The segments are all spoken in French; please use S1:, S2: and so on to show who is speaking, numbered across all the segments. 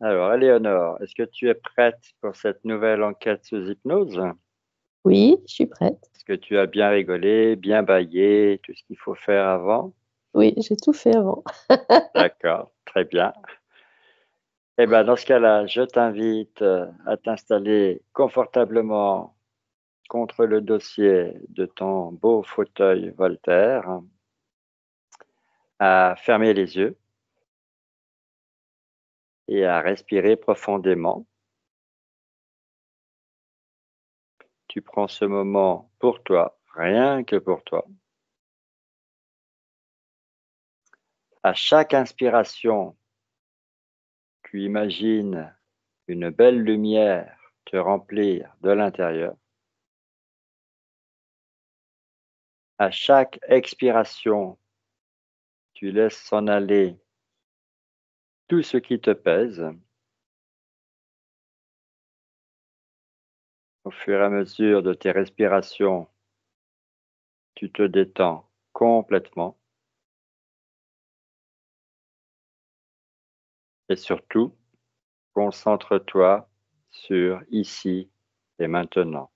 S1: Alors, Éléonore, est-ce que tu es prête pour cette nouvelle enquête sous hypnose?
S2: Oui, je suis prête.
S1: Est-ce que tu as bien rigolé, bien bâillé, tout ce qu'il faut faire avant?
S2: Oui, j'ai tout fait avant.
S1: D'accord, très bien. Eh bien, dans ce cas-là, je t'invite à t'installer confortablement contre le dossier de ton beau fauteuil Voltaire, à fermer les yeux et à respirer profondément. Tu prends ce moment pour toi, rien que pour toi. À chaque inspiration, tu imagines une belle lumière te remplir de l'intérieur. À chaque expiration, tu laisses s'en aller tout ce qui te pèse. Au fur et à mesure de tes respirations, tu te détends complètement et surtout, concentre-toi sur ici et maintenant.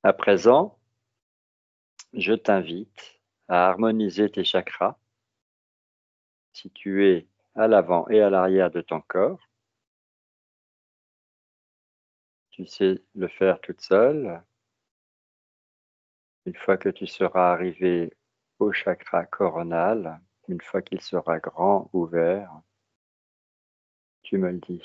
S1: À présent, je t'invite à harmoniser tes chakras situés à l'avant et à l'arrière de ton corps. Tu sais le faire toute seule. Une fois que tu seras arrivé au chakra coronal, une fois qu'il sera grand, ouvert, tu me le dis.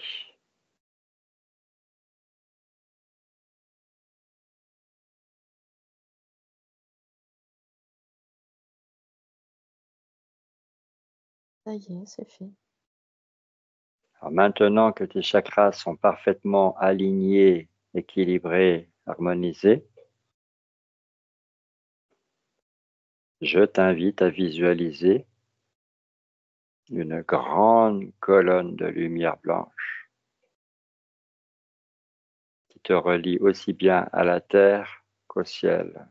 S2: Ça y est, c'est fait.
S1: Alors maintenant que tes chakras sont parfaitement alignés, équilibrés, harmonisés, je t'invite à visualiser une grande colonne de lumière blanche qui te relie aussi bien à la terre qu'au ciel.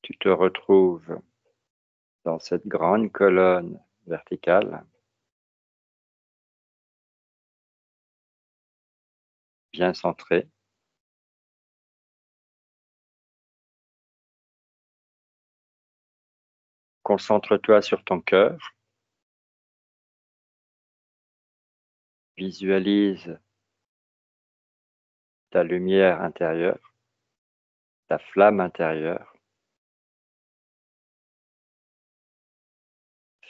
S1: Tu te retrouves dans cette grande colonne verticale, bien centrée. Concentre-toi sur ton cœur, visualise ta lumière intérieure, ta flamme intérieure,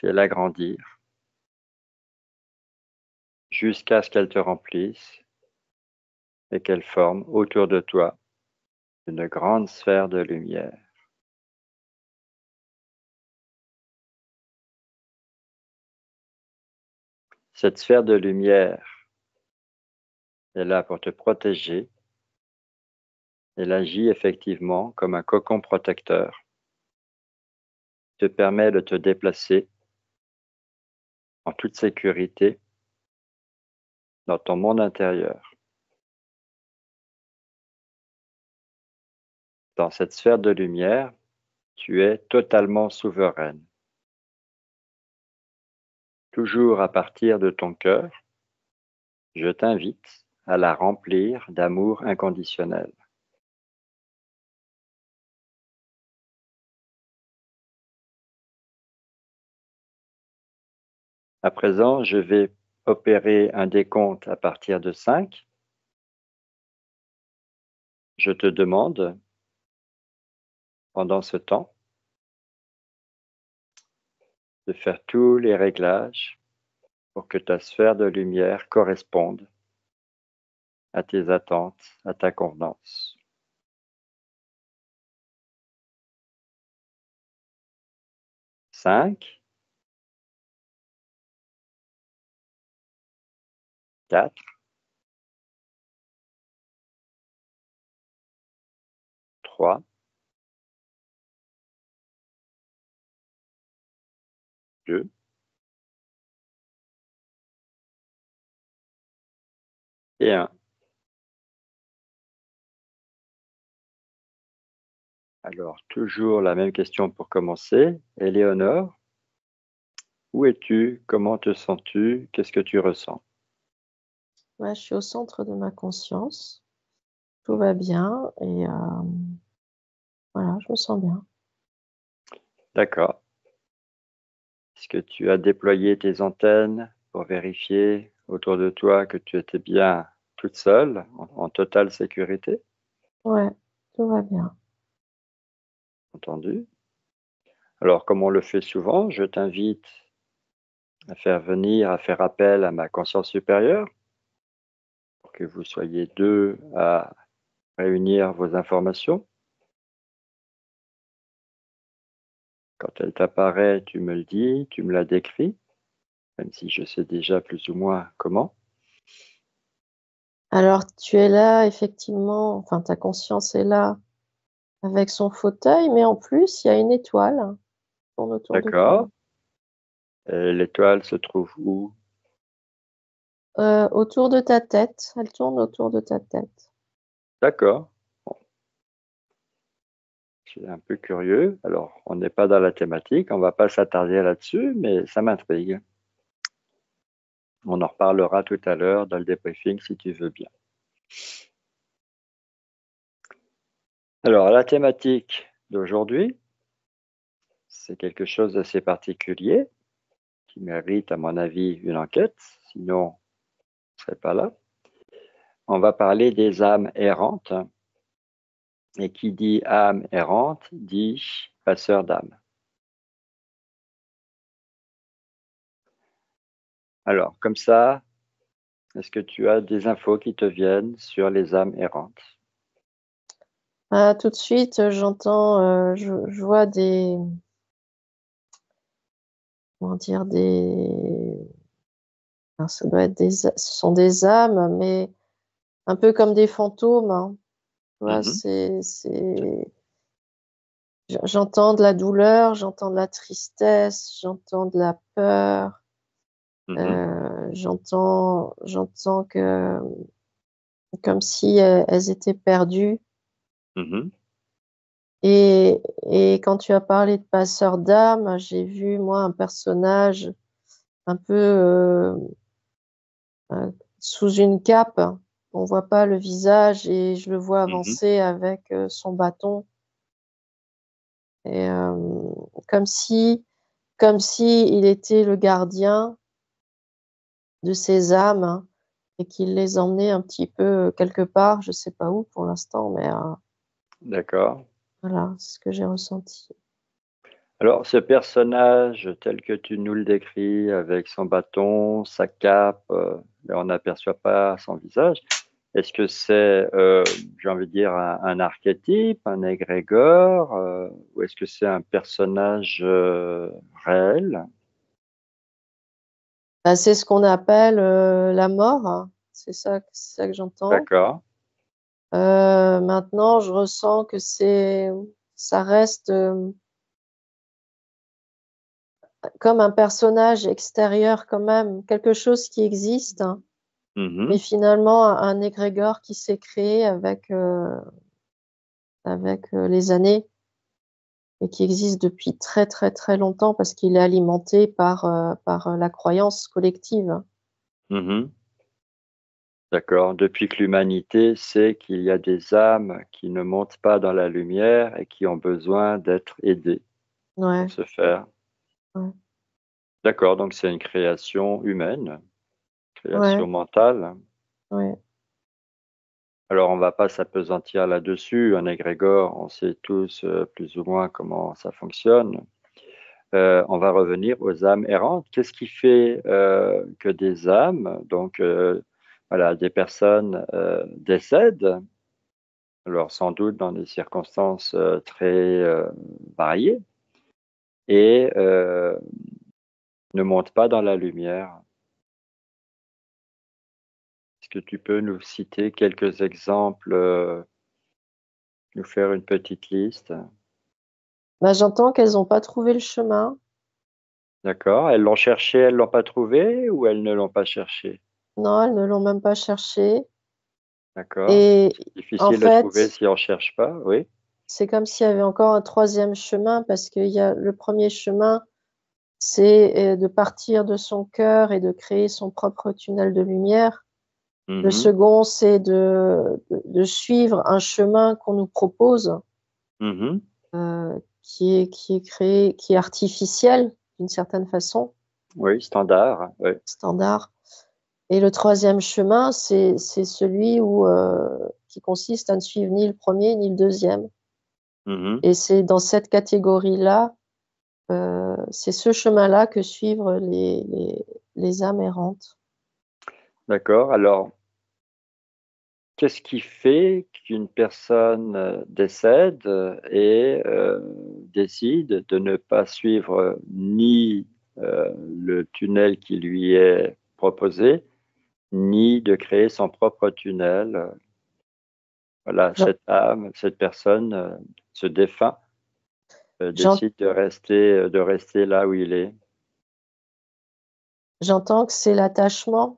S1: fais-la grandir jusqu'à ce qu'elle te remplisse et qu'elle forme autour de toi une grande sphère de lumière. Cette sphère de lumière est là pour te protéger. Elle agit effectivement comme un cocon protecteur, te permet de te déplacer en toute sécurité dans ton monde intérieur. Dans cette sphère de lumière, tu es totalement souveraine. Toujours à partir de ton cœur, je t'invite à la remplir d'amour inconditionnel. À présent, je vais opérer un décompte à partir de 5. Je te demande, pendant ce temps, de faire tous les réglages pour que ta sphère de lumière corresponde à tes attentes, à ta convenance. 5, 4, 3, 2, et 1. Alors, toujours la même question pour commencer. Éléonore, où es-tu? Comment te sens-tu? Qu'est-ce que tu ressens?
S2: Ouais, je suis au centre de ma conscience. Tout va bien et voilà, je me sens bien.
S1: D'accord. Est-ce que tu as déployé tes antennes pour vérifier autour de toi que tu étais bien toute seule, en totale sécurité?
S2: Ouais, tout va bien.
S1: Entendu. Alors, comme on le fait souvent, je t'invite à faire appel à ma conscience supérieure pour que vous soyez deux à réunir vos informations. Quand elle t'apparaît, tu me le dis, tu me la décris, même si je sais déjà plus ou moins comment.
S2: Alors, tu es là, effectivement, enfin, ta conscience est là avec son fauteuil, mais en plus, il y a une étoile qui tourne autour de toi.
S1: D'accord. Et l'étoile se trouve où?
S2: Autour de ta tête, elle tourne autour de ta tête.
S1: D'accord. Bon, je suis un peu curieux. Alors, on n'est pas dans la thématique, on va pas s'attarder là-dessus, mais ça m'intrigue. On en reparlera tout à l'heure dans le débriefing si tu veux bien. Alors, la thématique d'aujourd'hui, c'est quelque chose d'assez particulier qui mérite, à mon avis, une enquête, sinon je ne serais pas là. On va parler des âmes errantes, et qui dit âme errante dit passeur d'âme. Alors, comme ça, est-ce que tu as des infos qui te viennent sur les âmes errantes?
S2: Ah, tout de suite, j'entends, je vois des, comment dire, alors ça doit être ce sont des âmes, mais un peu comme des fantômes, hein. Tu vois,
S1: Mhm,
S2: j'entends de la douleur, j'entends de la tristesse, j'entends de la peur,
S1: mhm,
S2: j'entends que, comme si elles étaient perdues.
S1: mhm,
S2: Et quand tu as parlé de passeur d'âme, j'ai vu, moi, un personnage un peu sous une cape. On voit pas le visage et je le vois
S1: mhm,
S2: avancer avec son bâton. Et comme si il était le gardien de ces âmes, hein, et qu'il les emmenait un petit peu quelque part, je sais pas où pour l'instant, mais
S1: d'accord.
S2: voilà, c'est ce que j'ai ressenti.
S1: Alors, ce personnage tel que tu nous le décris, avec son bâton, sa cape, là, on n'aperçoit pas son visage. Est-ce que c'est, j'ai envie de dire, un archétype, un égrégore, ou est-ce que c'est un personnage réel?
S2: Bah, c'est ce qu'on appelle la mort, hein. C'est ça que j'entends.
S1: D'accord.
S2: Maintenant, je ressens que ça reste comme un personnage extérieur quand même, quelque chose qui existe, hein, mais
S1: Mhm,
S2: finalement un égrégore qui s'est créé avec les années et qui existe depuis très, très, très longtemps parce qu'il est alimenté par la croyance collective.
S1: mhm. D'accord. Depuis que l'humanité sait qu'il y a des âmes qui ne montent pas dans la lumière et qui ont besoin d'être aidées pour
S2: Ouais,
S1: se faire.
S2: ouais,
S1: D'accord, donc c'est une création humaine, création
S2: ouais,
S1: mentale.
S2: ouais.
S1: Alors on va pas s'appesantir là-dessus, un égrégore, on sait tous plus ou moins comment ça fonctionne. On va revenir aux âmes errantes. Qu'est-ce qui fait que des âmes, donc voilà, des personnes décèdent, alors sans doute dans des circonstances très variées, et ne montent pas dans la lumière? Est-ce que tu peux nous citer quelques exemples, nous faire une petite liste?
S2: Bah, j'entends qu'elles ont pas trouvé le chemin.
S1: D'accord. Elles l'ont cherché, elles l'ont pas trouvé ou elles ne l'ont pas cherché?
S2: Non, elles ne l'ont même pas cherché
S1: D'accord.
S2: et
S1: C'est
S2: en
S1: difficile de trouver
S2: fait
S1: si on cherche pas, oui?
S2: c'est comme s'il y avait encore un troisième chemin, parce qu'il y a le premier chemin, c'est de partir de son cœur et de créer son propre tunnel de lumière. Le
S1: Mhm,
S2: second, c'est de suivre un chemin qu'on nous propose,
S1: mhm.
S2: qui est créé, qui est artificiel d'une certaine façon,
S1: Oui, standard. Oui.
S2: standard. Et le troisième chemin, c'est celui qui consiste à ne suivre ni le premier ni le deuxième.
S1: Mhm.
S2: Et c'est dans cette catégorie-là, c'est ce chemin-là que suivent les âmes errantes.
S1: D'accord. Alors, qu'est-ce qui fait qu'une personne décède et décide de ne pas suivre ni le tunnel qui lui est proposé, ni de créer son propre tunnel? Voilà,
S2: J'en-
S1: cette âme, cette personne, ce défunt,
S2: j'en-
S1: décide de rester là où il est.
S2: J'entends que c'est
S1: D'accord?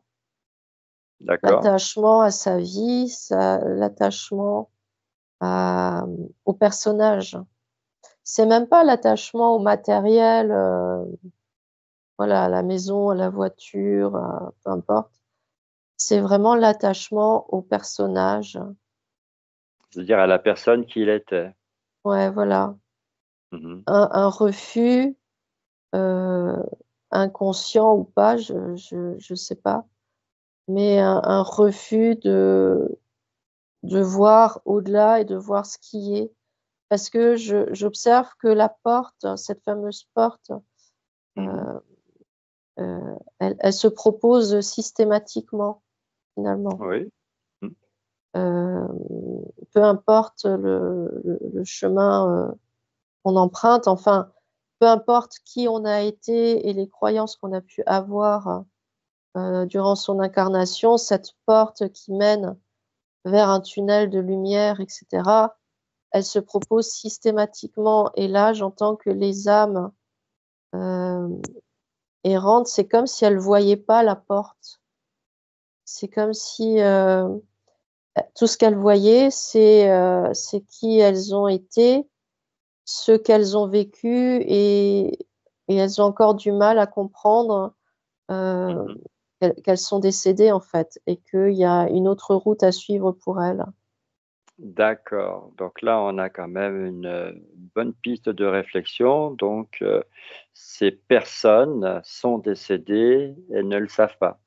S2: l'attachement à sa vie, l'attachement au personnage. C'est même pas l'attachement au matériel, voilà, à la maison, à la voiture, peu importe. C'est vraiment l'attachement au personnage.
S1: C'est-à-dire à la personne qu'il était.
S2: Ouais, voilà.
S1: Mhm.
S2: Un refus, euh, inconscient ou pas, je sais pas, mais un refus de voir au-delà et de voir ce qui est. Parce que j'observe que la porte, cette fameuse porte,
S1: Mhm.
S2: euh, elle se propose systématiquement, finalement.
S1: Oui. Mhm.
S2: Euh, Peu importe le chemin qu'on emprunte, enfin, peu importe qui on a été et les croyances qu'on a pu avoir durant son incarnation, cette porte qui mène vers un tunnel de lumière, etc., elle se propose systématiquement. Et là, j'entends que les âmes euh, errantes, c'est comme si elles ne voyaient pas la porte. C'est comme si tout ce qu'elles voyaient, c'est qui elles ont été, ce qu'elles ont vécu, et elles ont encore du mal à comprendre euh,
S1: Mhm.
S2: qu'elles sont décédées, en fait, et qu'il y a une autre route à suivre pour elles.
S1: D'accord. Donc là, on a quand même une bonne piste de réflexion. Donc, ces personnes sont décédées et ne le savent pas,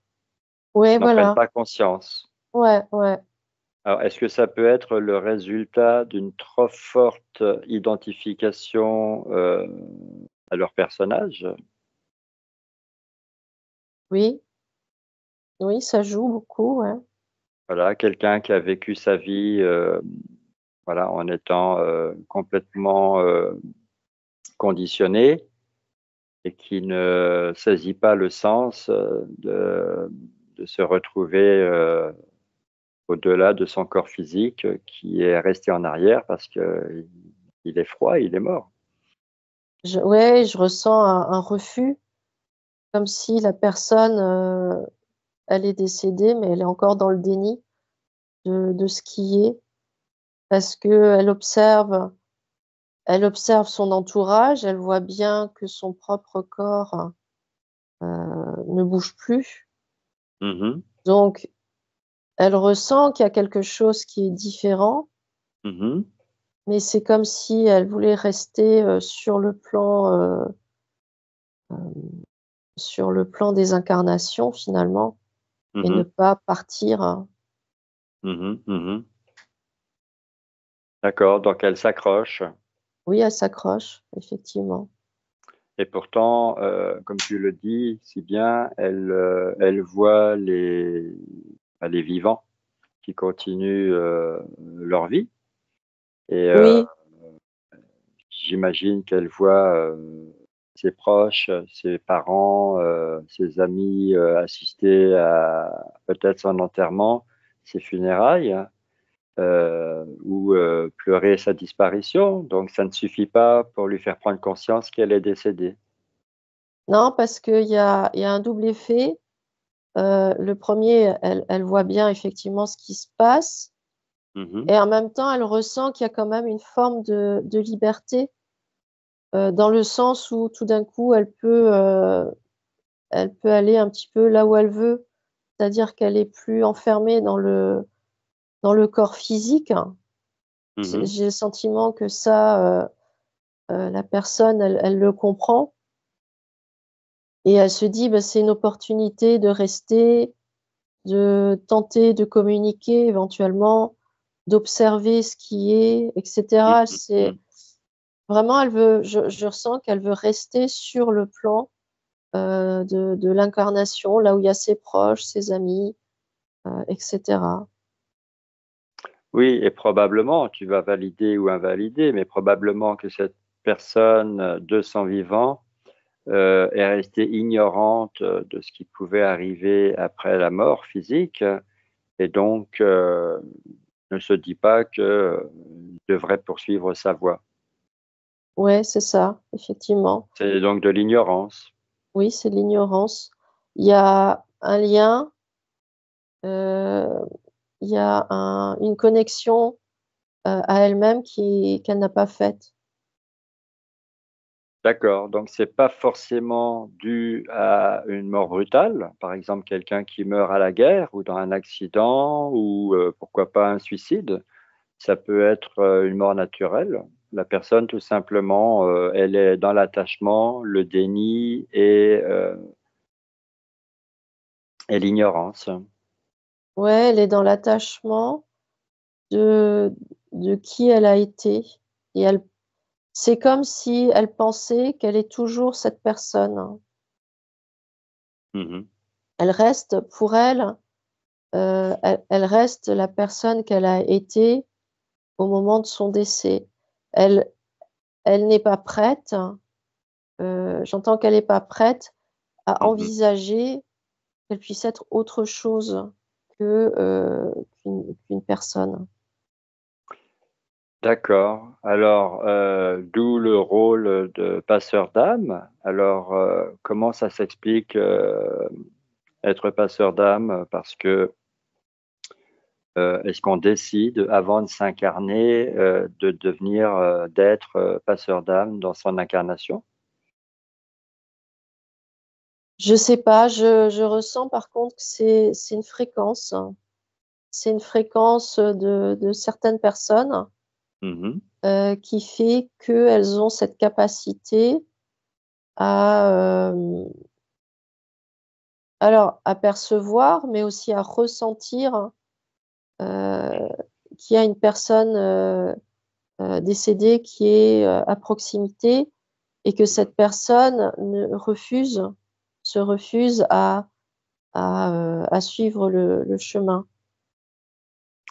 S2: Oui,
S1: n'en prennent
S2: voilà.
S1: pas conscience.
S2: Ouais, ouais.
S1: Alors, est-ce que ça peut être le résultat d'une trop forte identification à leur personnage?
S2: Oui, oui, ça joue beaucoup, ouais.
S1: Voilà, quelqu'un qui a vécu sa vie, voilà, en étant complètement conditionné et qui ne saisit pas le sens de se retrouver au-delà de son corps physique qui est resté en arrière parce que il est froid, il est mort.
S2: Ouais, je ressens un refus, comme si la personne, elle est décédée, mais elle est encore dans le déni de ce qui est, parce qu'elle elle observe son entourage, elle voit bien que son propre corps ne bouge plus.
S1: Mhm,
S2: Donc, elle ressent qu'il y a quelque chose qui est différent,
S1: mhm,
S2: mais c'est comme si elle voulait rester sur le plan des incarnations, finalement, et ne
S1: mhm,
S2: pas partir.
S1: mhm, mhm. D'accord, donc elle s'accroche
S2: Oui, elle s'accroche, effectivement.
S1: et pourtant, comme tu le dis si bien, elle voit les vivants qui continuent leur vie et
S2: Oui,
S1: j'imagine qu'elle voit ses proches, ses parents, ses amis assister à peut-être son enterrement, ses funérailles, ou pleurer sa disparition. Donc ça ne suffit pas pour lui faire prendre conscience qu'elle est décédée.
S2: non, parce il y a un double effet. Le premier, elle voit bien effectivement ce qui se passe,
S1: Mhm.
S2: et en même temps, elle ressent qu'il y a quand même une forme de liberté, dans le sens où tout d'un coup, elle peut aller un petit peu là où elle veut. C'est-à-dire qu'elle est plus enfermée dans le corps physique.
S1: Mhm.
S2: J'ai le sentiment que ça, la personne, elle le comprend et elle se dit: «Bah, c'est une opportunité de rester, de tenter de communiquer éventuellement, d'observer ce qui est et cetera».
S1: Mhm.
S2: C'est
S1: Mhm.
S2: vraiment elle veut je ressens qu'elle veut rester sur le plan, de l'incarnation, là où il y a ses proches, ses amis, et cetera.
S1: Oui, et probablement, tu vas valider ou invalider, mais probablement que cette personne, de son vivant, est restée ignorante, de ce qui pouvait arriver après la mort physique, et donc ne se dit pas que devrait poursuivre sa voie.
S2: Ouais, c'est ça, effectivement.
S1: C'est donc de l'ignorance.
S2: Oui, c'est de l'ignorance. Il y a un lien, heu, il y a une connexion, à elle-même qu'elle n'a pas faite.
S1: D'accord, donc c'est pas forcément dû à une mort brutale, par exemple quelqu'un qui meurt à la guerre ou dans un accident ou pourquoi pas un suicide. Ça peut être, une mort naturelle. La personne tout simplement, elle est dans l'attachement, le déni et l'ignorance.
S2: Ouais, elle est dans l'attachement de qui elle a été et elle c'est comme si elle pensait qu'elle est toujours cette personne.
S1: Mmh.
S2: Elle reste pour elle, elle reste la personne qu'elle a été au moment de son décès. Elle elle n'est pas prête, j'entends qu'elle est pas prête à
S1: Mmh.
S2: envisager qu'elle puisse être autre chose que, qu'une personne.
S1: D'accord. Alors, d'où le rôle de passeur d'âme. Alors, comment ça s'explique, être passeur d'âme? Parce que, est-ce qu'on décide avant de s'incarner, de devenir, d'être, passeur d'âme dans son incarnation?
S2: Je sais pas, je ressens par contre que c'est une fréquence. C'est une fréquence, de certaines personnes,
S1: Mmh.
S2: qui fait qu'elles ont cette capacité à, alors à percevoir, mais aussi à ressentir, heu, qu'il y a une personne, décédée qui est, à proximité et que
S1: Mmh.
S2: cette personne se refuse à suivre le chemin.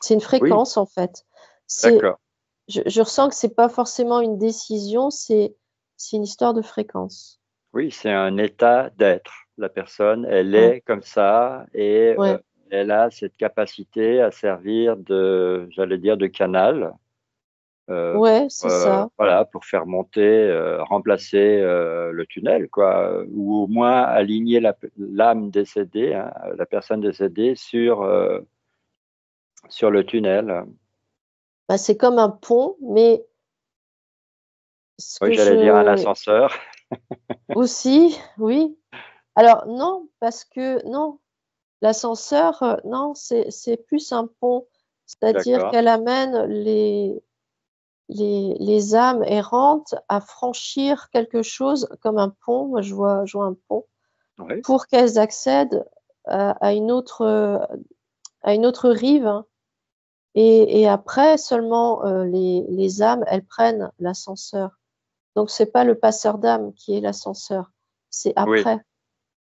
S2: C'est une
S1: Oui,
S2: fréquence en fait. C'est
S1: d'accord.
S2: je ressens que c'est pas forcément une décision, c'est une histoire de fréquence.
S1: Oui, c'est un état d'être. La personne, elle
S2: Ouais,
S1: est comme ça et
S2: ouais,
S1: elle a cette capacité à servir de, j'allais dire, de canal,
S2: ouais, c'est ça.
S1: voilà, pour faire monter, remplacer, le tunnel quoi, ou au moins aligner l'âme décédée, hein, la personne décédée sur le tunnel.
S2: Bah, c'est comme un pont, mais ce
S1: Oui,
S2: que
S1: j'allais dire un
S2: je
S1: ascenseur.
S2: aussi, oui. Alors non, parce que non, l'ascenseur, non, c'est plus un pont. C'est-à-dire
S1: D'accord,
S2: qu'elle amène les âmes errantes à franchir quelque chose comme un pont. Moi, je vois un pont
S1: oui,
S2: pour qu'elles accèdent à une autre rive, hein, et après seulement, les âmes, elles prennent l'ascenseur. Donc c'est pas le passeur d'âme qui est l'ascenseur, c'est
S1: oui,
S2: après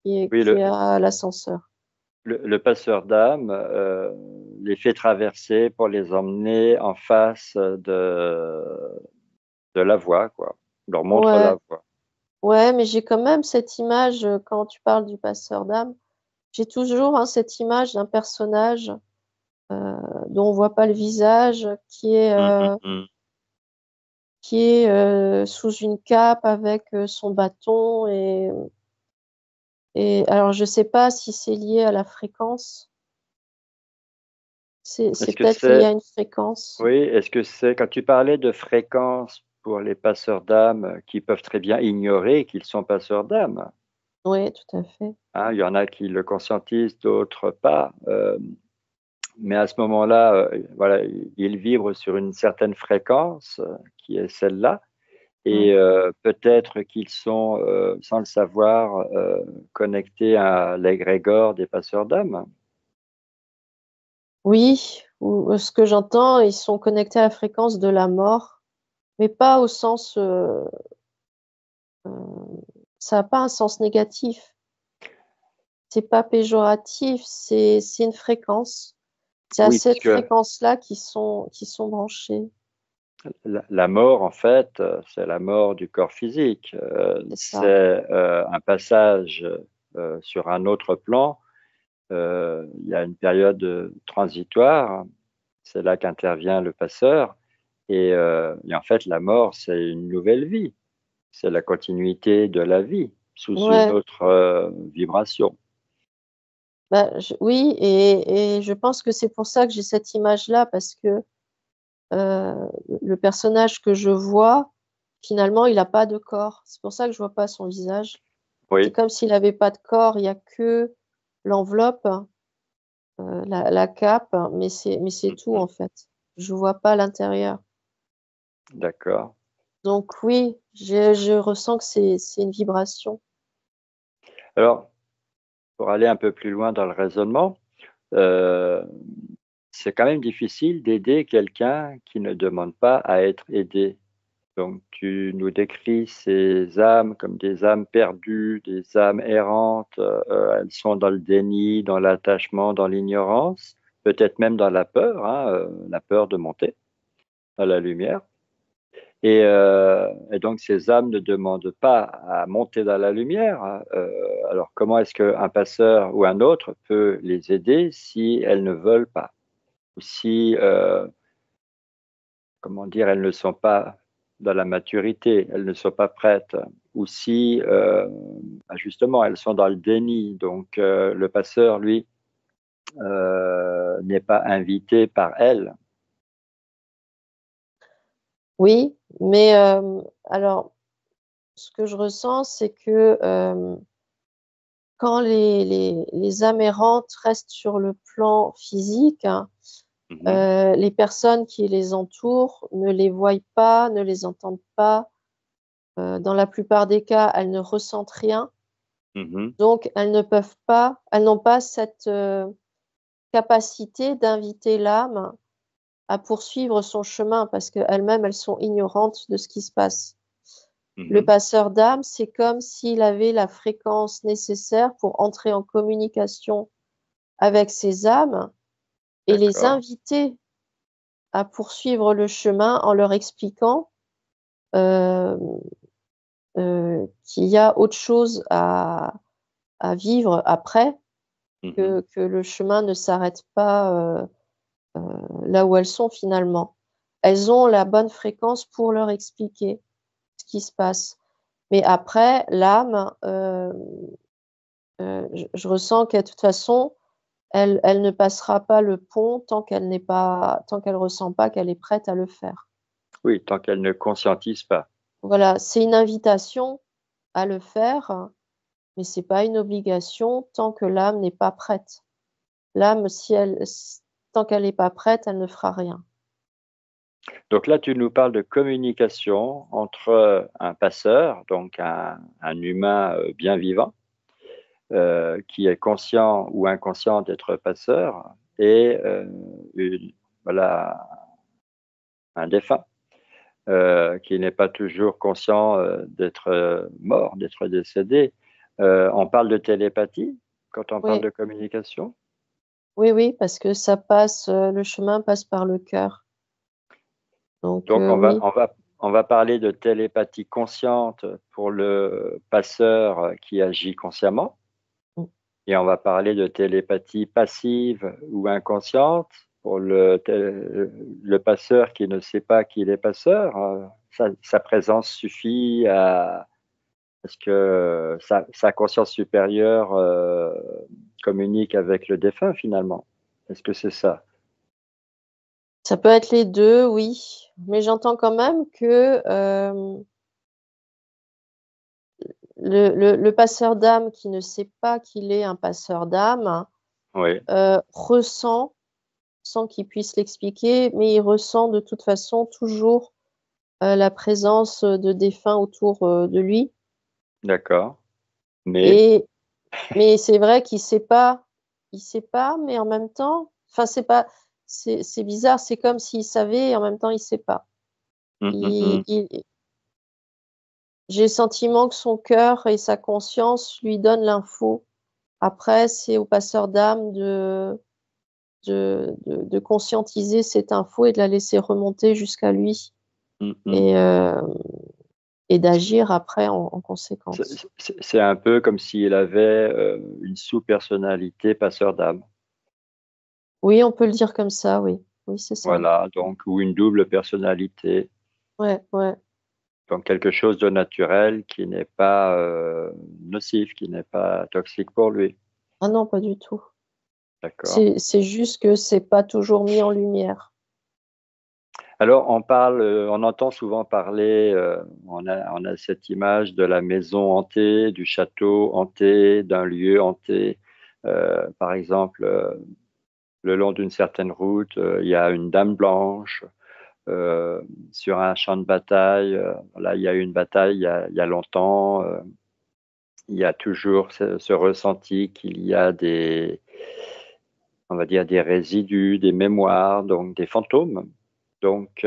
S1: oui,
S2: qui a l'ascenseur.
S1: le passeur d'âme, les fait traverser pour les emmener en face de la voie, quoi. Leur montre
S2: Ouais,
S1: la voie.
S2: ouais, mais j'ai quand même cette image, quand tu parles du passeur d'âme, j'ai toujours, hein, cette image d'un personnage, heu, dont on voit pas le visage,
S1: Mmh, mmh, mmh.
S2: qui est, sous une cape avec, son bâton et alors je sais pas si c'est lié à la fréquence. C'est
S1: Est-ce que
S2: peut-être lié
S1: c'est,
S2: à une fréquence.
S1: oui, est-ce que c'est, quand tu parlais de fréquence pour les passeurs d'âme qui peuvent très bien ignorer qu'ils sont passeurs d'âme,
S2: Oui, tout à fait.
S1: hein, il y en a qui le conscientisent, d'autres pas. Mais à ce moment-là, voilà, ils vibrent sur une certaine fréquence qui est celle-là.
S2: Ouais.
S1: Et peut-être qu'ils sont, sans le savoir, connectés à l'égrégore des passeurs d'âme.
S2: Oui, ou ce que j'entends, ils sont connectés à la fréquence de la mort, mais pas au sens, ça a pas un sens négatif. C'est pas péjoratif, c'est une fréquence. C'est à
S1: Oui,
S2: cette
S1: puisque
S2: fréquence-là qu'ils sont branchés.
S1: la mort, en fait, c'est la mort du corps physique.
S2: C'est
S1: C'est
S2: ça,
S1: un passage sur un autre plan. Il y a une période transitoire. C'est là qu'intervient le passeur. Et en fait, la mort, c'est une nouvelle vie. C'est la continuité de la vie sous une
S2: ouais.
S1: autre vibration.
S2: Bah, oui, et je pense que c'est pour ça que j'ai cette image-là parce que le personnage que je vois, finalement, il a pas de corps. C'est pour ça que je vois pas son visage. C'est
S1: Oui.
S2: comme s'il avait pas de corps, il y a que l'enveloppe, la cape, mais c'est tout
S1: Mhm.
S2: en fait. Je vois pas l'intérieur.
S1: D'accord.
S2: Donc oui, je ressens que c'est une vibration.
S1: Alors, pour aller un peu plus loin dans le raisonnement, euh, c'est quand même difficile d'aider quelqu'un qui ne demande pas à être aidé. Donc, tu nous décris ces âmes comme des âmes perdues, des âmes errantes. Elles sont dans le déni, dans l'attachement, dans l'ignorance, peut-être même dans la peur, hein, la peur de monter à la lumière. Et donc, ces âmes ne demandent pas à monter dans la lumière, hein. Alors, comment est-ce qu'un passeur ou un autre peut les aider si elles ne veulent pas? Ou si, comment dire, elles ne sont pas dans la maturité, elles ne sont pas prêtes? Ou si, justement, elles sont dans le déni. Donc, le passeur, lui, n'est pas invité par elles.
S2: Oui, mais alors ce que je ressens, c'est que, quand les âmes errantes restent sur le plan physique, hein,
S1: Mhm,
S2: les personnes qui les entourent ne les voient pas, ne les entendent pas. Dans la plupart des cas, elles ne ressentent rien,
S1: mhm,
S2: donc elles n'ont pas cette, capacité d'inviter l'âme à poursuivre son chemin parce qu'elles-mêmes, elles sont ignorantes de ce qui se passe. Le
S1: mhm.
S2: passeur d'âme, c'est comme s'il avait la fréquence nécessaire pour entrer en communication avec ces âmes et les
S1: D'accord.
S2: inviter à poursuivre le chemin en leur expliquant, hem, qu'il y a autre chose à vivre après,
S1: Mhm.
S2: que le chemin ne s'arrête pas, là où elles sont finalement. Elles ont la bonne fréquence pour leur expliquer ce qui se passe. Mais après l'âme, je ressens que de toute façon, elle ne passera pas le pont tant qu'elle ressent pas qu'elle est prête à le faire.
S1: Oui, tant qu'elles ne conscientisent pas.
S2: Voilà, c'est une invitation à le faire, mais c'est pas une obligation tant que l'âme n'est pas prête. L'âme, si elle s tant qu'elle est pas prête, elle ne fera rien.
S1: Donc là, tu nous parles de communication entre un passeur, donc un humain bien vivant, qui est conscient ou inconscient d'être passeur, et voilà, un défunt qui n'est pas toujours conscient d'être mort, d'être décédé. On parle de télépathie quand on parle
S2: Oui,
S1: de communication.
S2: oui, oui, parce que ça passe, le chemin passe par le cœur. Donc
S1: Donc,
S2: oui.
S1: on va parler de télépathie consciente pour le passeur qui agit consciemment,
S2: Mmh.
S1: et on va parler de télépathie passive ou inconsciente pour le passeur qui ne sait pas qu'il est passeur. Sa présence suffit à ce que sa conscience supérieure communique avec le défunt finalement. Est-ce que c'est ça?
S2: Ça peut être les 2, oui, mais j'entends quand même que, le passeur d'âme qui ne sait pas qu'il est un passeur d'âme,
S1: Oui,
S2: ressent, sans qu'il puisse l'expliquer, mais il ressent de toute façon toujours, la présence, de défunts autour, de lui
S1: d'accord. Mais
S2: et mais c'est vrai qu'il sait pas, il sait pas, mais en même temps, enfin c'est pas, c'est bizarre, c'est comme s'il savait et en même temps il sait pas.
S1: mmh, mmh
S2: Il
S1: mh.
S2: il J'ai le sentiment que son cœur et sa conscience lui donnent l'info. Après, c'est au passeur d'âme de conscientiser cette info et de la laisser remonter jusqu'à lui
S1: Mmh mh.
S2: et d'agir après en conséquence.
S1: C'est un peu comme s'il avait, une sous-personnalité passeur d'âme.
S2: Oui, on peut le dire comme ça, oui. Oui, c'est ça.
S1: Voilà, donc ou une double personnalité,
S2: Ouais, ouais.
S1: donc quelque chose de naturel qui n'est pas, nocif, qui n'est pas toxique pour lui.
S2: Ah non, pas du tout.
S1: D'accord.
S2: C'est juste que c'est pas toujours mis en lumière.
S1: Alors on parle, on entend souvent parler, on a cette image de la maison hantée, du château hanté, d'un lieu hanté. Par exemple, le long d'une certaine route, il y a une dame blanche. Sur un champ de bataille, là, il y a eu une bataille il y a longtemps, il y a toujours ce ressenti qu'il y a des, on va dire, des résidus, des mémoires, donc des fantômes. Donc,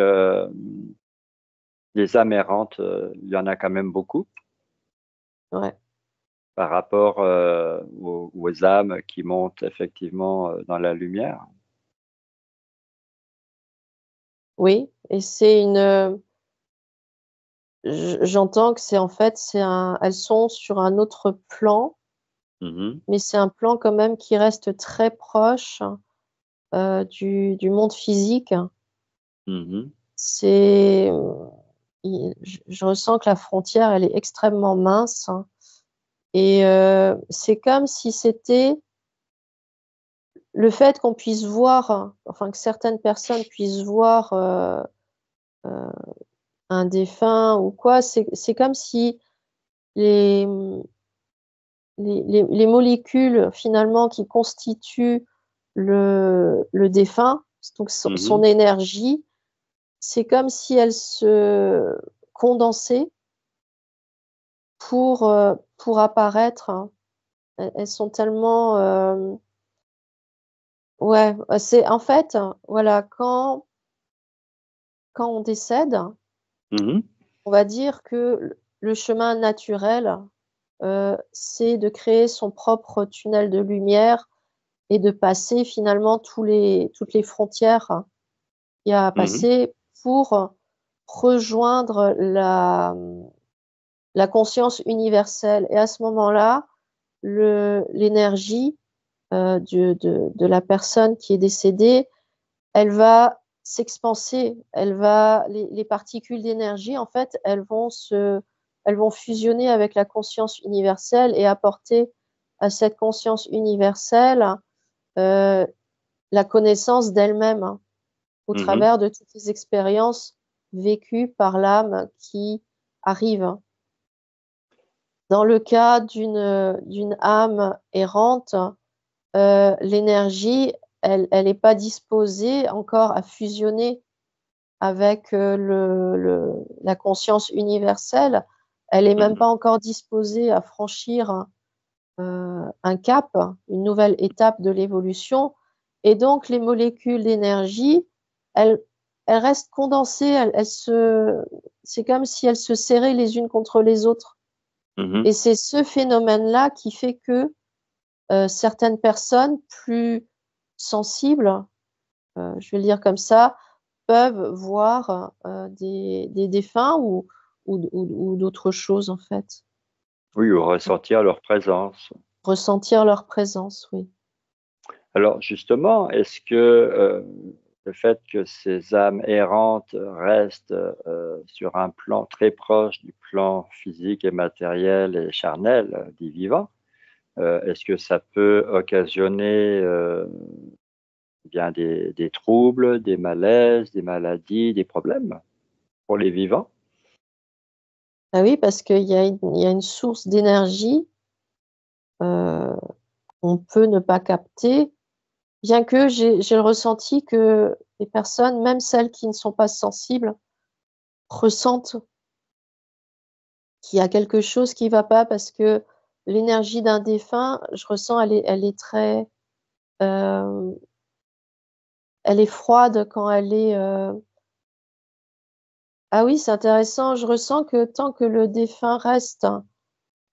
S1: les âmes errantes, il y en a quand même beaucoup
S2: Ouais.
S1: par rapport, aux âmes qui montent effectivement, dans la lumière.
S2: Oui et c'est une, j'entends que c'est en fait, c'est un, elles sont sur un autre plan,
S1: Mmh mh.
S2: mais c'est un plan quand même qui reste très proche, du monde physique.
S1: Mmh mh.
S2: C'est, i je ressens que la frontière, elle est extrêmement mince et c'est comme si c'était le fait qu'on puisse voir, enfin que certaines personnes puissent voir, heu, un défunt ou quoi, c'est comme si les, les molécules finalement qui constituent le défunt, donc
S1: Mmh
S2: son
S1: mh.
S2: énergie, c'est comme si elles se condensaient pour apparaître, hein. Elles sont tellement, ouais, c'est en fait, voilà, quand on décède,
S1: Mmh.
S2: on va dire que le chemin naturel, c'est de créer son propre tunnel de lumière et de passer finalement toutes les frontières qu'il y a à
S1: Mmh.
S2: passer pour rejoindre la conscience universelle et à ce moment-là, l'énergie, de la personne qui est décédée, elle va s'expanser, elle va les particules d'énergie, en fait, elles vont fusionner avec la conscience universelle et apporter à cette conscience universelle, heu, la connaissance d'elle-même, hein, au
S1: Mmh.
S2: travers de toutes les expériences vécues par l'âme qui arrive, hein. Dans le cas d'une âme errante, l'énergie, elle est pas disposée encore à fusionner avec, la conscience universelle. Elle est même
S1: Mmh.
S2: pas encore disposée à franchir, un cap, une nouvelle étape de l'évolution et donc les molécules d'énergie, elles elles restent condensées, elles se, c'est comme si elles se serraient les unes contre les autres
S1: Mmh.
S2: et c'est ce phénomène-là qui fait que, certaines personnes plus sensibles, je vais le dire comme ça, peuvent voir, des défunts ou d'autres choses, en fait.
S1: Oui, ou ressentir leur présence.
S2: Ressentir leur présence, oui.
S1: Alors justement, est-ce que, le fait que ces âmes errantes restent, sur un plan très proche du plan physique et matériel et charnel, dit vivant, est-ce que ça peut occasionner, bien des troubles, des malaises, des maladies, des problèmes pour les vivants.
S2: Ah oui, parce qu'il y a une source d'énergie qu'on peut ne pas capter, bien que j'ai le ressenti que les personnes, même celles qui ne sont pas sensibles, ressentent qu'il y a quelque chose qui va pas parce que l'énergie d'un défunt, je ressens, elle est très, hem, elle est froide quand elle est, ah oui, c'est intéressant. Je ressens que tant que le défunt reste,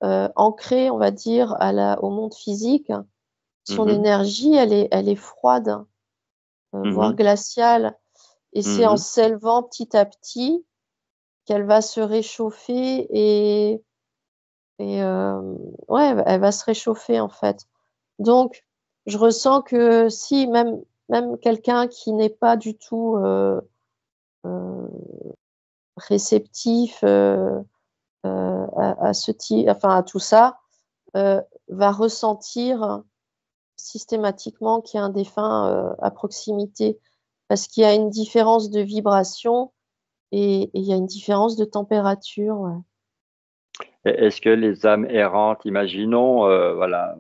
S2: ancré, on va dire, au monde physique, son
S1: Mhm,
S2: énergie, elle est froide, voire
S1: mhm,
S2: glaciale, et c'est en
S1: mhm.
S2: s'élevant petit à petit qu'elle va se réchauffer ouais, elle va se réchauffer, en fait. Donc je ressens que si même quelqu'un qui n'est pas du tout, heu, réceptif, à ce enfin à tout ça, va ressentir systématiquement qu'il y a un défunt, à proximité. Parce qu'il y a une différence de vibration et il y a une différence de température, ouais.
S1: Est-ce que les âmes errantes, imaginons, voilà,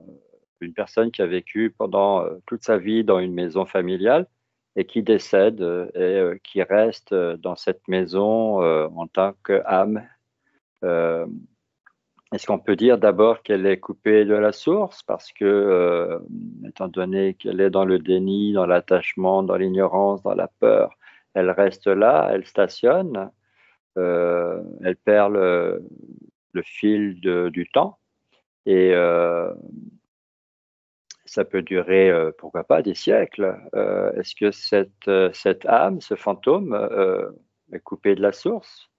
S1: une personne qui a vécu pendant toute sa vie dans une maison familiale et qui décède et qui reste dans cette maison en tant qu'âme. Euh, Est-ce qu'on peut dire d'abord qu'elle est coupée de la source parce que, étant donné qu'elle est dans le déni, dans l'attachement, dans l'ignorance, dans la peur, elle reste là, elle stationne, elle perd le fil du temps et ça peut durer, pourquoi pas, des siècles. Est-ce que cette âme, ce fantôme, est coupé de la source,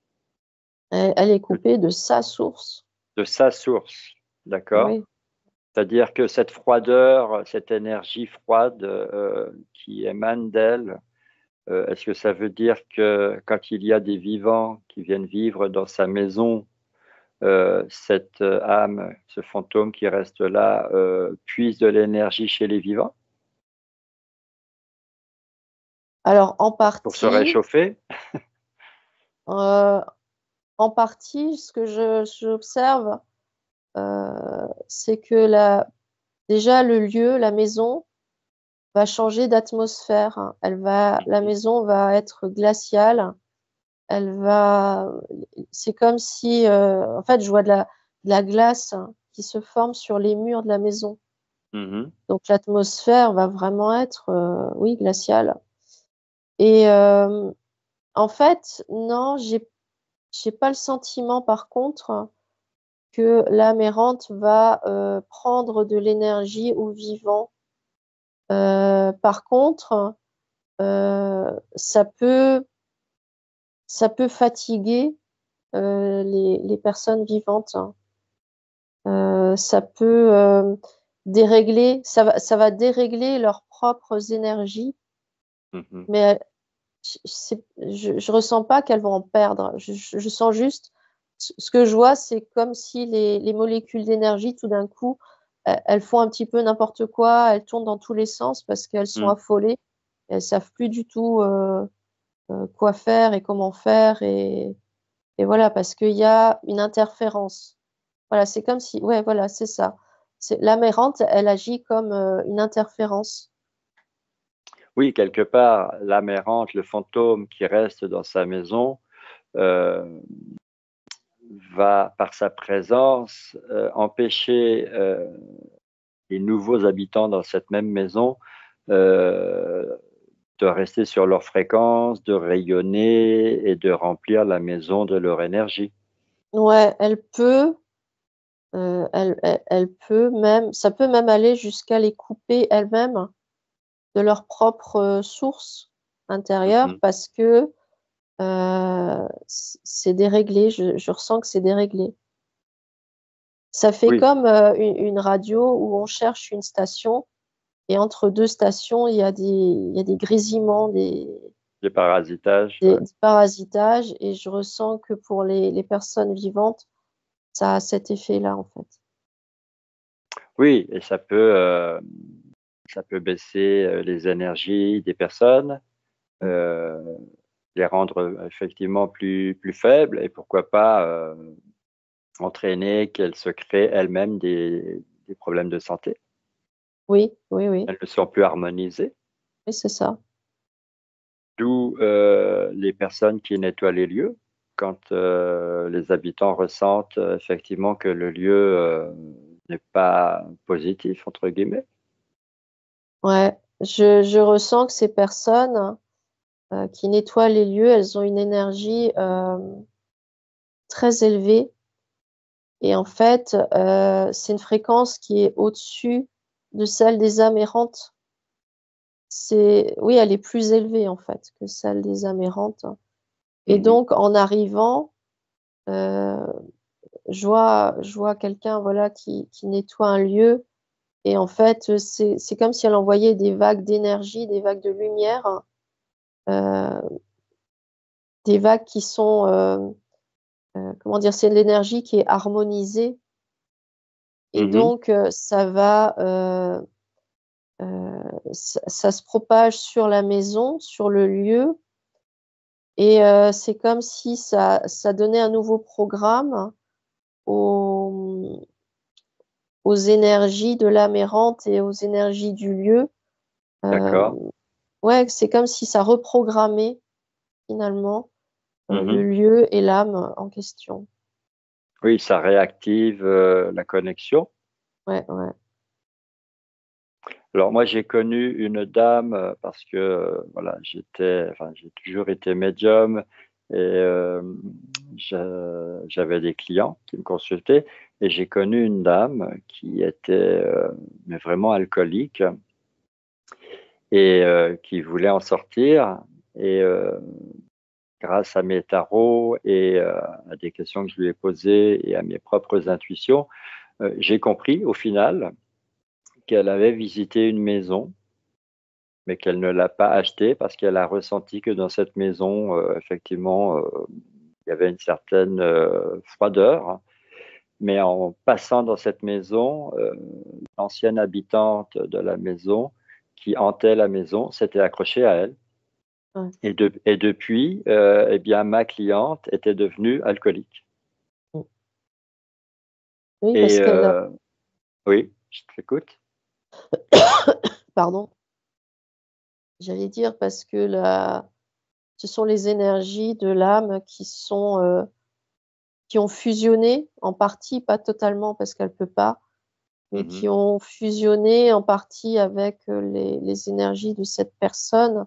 S2: Elle est coupée de sa source.
S1: de sa source? D'accord?
S2: Oui.
S1: C'est-à-dire que cette froideur, cette énergie froide qui émane d'elle, est-ce que ça veut dire que quand il y a des vivants qui viennent vivre dans sa maison, cette âme, ce fantôme qui reste là, puise de l'énergie chez les vivants
S2: Alors
S1: pour se réchauffer?
S2: heu, en partie, ce que j'observe, c'est que déjà le lieu, la maison va changer d'atmosphère, hein. La
S1: Mhm,
S2: maison va être glaciale, elle va c'est comme si, en fait, je vois de la glace qui se forme sur les murs de la maison.
S1: mhm.
S2: Donc l'atmosphère va vraiment être, oui, glaciale et en fait, non, j'ai pas le sentiment par contre que l'âme errante va, prendre de l'énergie aux vivants. Par contre, ça peut fatiguer, les personnes vivantes. Ça peut, dérégler ça va dérégler leurs propres énergies,
S1: Mhm.
S2: mais je ressens pas qu'elles vont en perdre. Je sens juste ce que je vois, c'est comme si les molécules d'énergie tout d'un coup, elles font un petit peu n'importe quoi, elles tournent dans tous les sens parce qu'elles sont
S1: Mm.
S2: affolées. Elles savent plus du tout, quoi faire et comment faire et voilà, parce qu'il y a une interférence. Voilà, c'est comme si ouais, voilà, c'est ça. C'est l'âme errante, elle agit comme, une interférence.
S1: Oui, quelque part, l'âme errante, le fantôme qui reste dans sa maison, euh, va, par sa présence, empêcher les nouveaux habitants dans cette même maison euh, de rester sur leur fréquence, de rayonner et de remplir la maison de leur énergie.
S2: Ouais, elle peut même ça peut même aller jusqu'à les couper elles-mêmes de leur propre, source intérieure
S1: Mhm.
S2: parce que, c'est déréglé. Je ressens que c'est déréglé. Ça fait
S1: Oui,
S2: comme, une radio où on cherche une station et entre 2 stations, il y a des grésillements,
S1: les parasitages. Ouais.
S2: des parasitages et je ressens que pour les personnes vivantes, ça a cet effet-là, en fait.
S1: Oui, et ça peut baisser les énergies des personnes, euh, les rendre effectivement plus faibles et pourquoi pas entraîner qu'elles se créent elles-mêmes des problèmes de santé.
S2: Oui, oui, oui,
S1: Elles ne sont plus harmonisées.
S2: oui, c'est ça.
S1: D'où les personnes qui nettoient les lieux quand les habitants ressentent effectivement que le lieu n'est pas positif, entre guillemets.
S2: Ouais, je ressens que ces personnes qui nettoient les lieux, elles ont une énergie très élevée et en fait, c'est une fréquence qui est au-dessus de celle des âmes errantes. Oui, elle est plus élevée en fait que celle des âmes errantes et
S1: Mhm.
S2: donc en arrivant, heu, je vois quelqu'un, voilà, qui nettoie un lieu et en fait, c'est comme si elle envoyait des vagues d'énergie, des vagues de lumière, heu, des vagues qui sont, comment dire? C'est de l'énergie qui est harmonisée et
S1: Mhm.
S2: donc ça va, ça se propage sur la maison, sur le lieu et c'est comme si ça donnait un nouveau programme aux, aux énergies de l'âme errante et aux énergies du lieu.
S1: D'accord.
S2: Ouais, c'est comme si ça reprogrammait finalement, le
S1: Mhm.
S2: lieu et l'âme en question.
S1: Oui, ça réactive la connexion.
S2: Ouais, ouais.
S1: Alors moi, j'ai connu une dame parce que voilà, enfin, j'ai toujours été médium et j'avais des clients qui me consultaient et j'ai connu une dame qui était mais vraiment alcoolique et qui voulait en sortir et grâce à mes tarots et à des questions que je lui ai posées et à mes propres intuitions, j'ai compris au final qu'elle avait visité une maison mais qu'elle ne l'a pas acheté parce qu'elle a ressenti que dans cette maison, effectivement, il y avait une certaine froideur. Mais en passant dans cette maison, l'ancienne habitante de la maison qui hantait la maison s'était accrochée à elle.
S2: Ouais.
S1: Et depuis, eh bien, ma cliente était devenue alcoolique.
S2: Mmh. Oui,
S1: Et
S2: parce qu'elle a
S1: oui, je t'écoute.
S2: pardon, j'allais dire parce que la ce sont les énergies de l'âme qui sont, qui ont fusionné en partie, pas totalement parce qu'elle peut pas, mais
S1: Mhm,
S2: qui ont fusionné en partie avec, les énergies de cette personne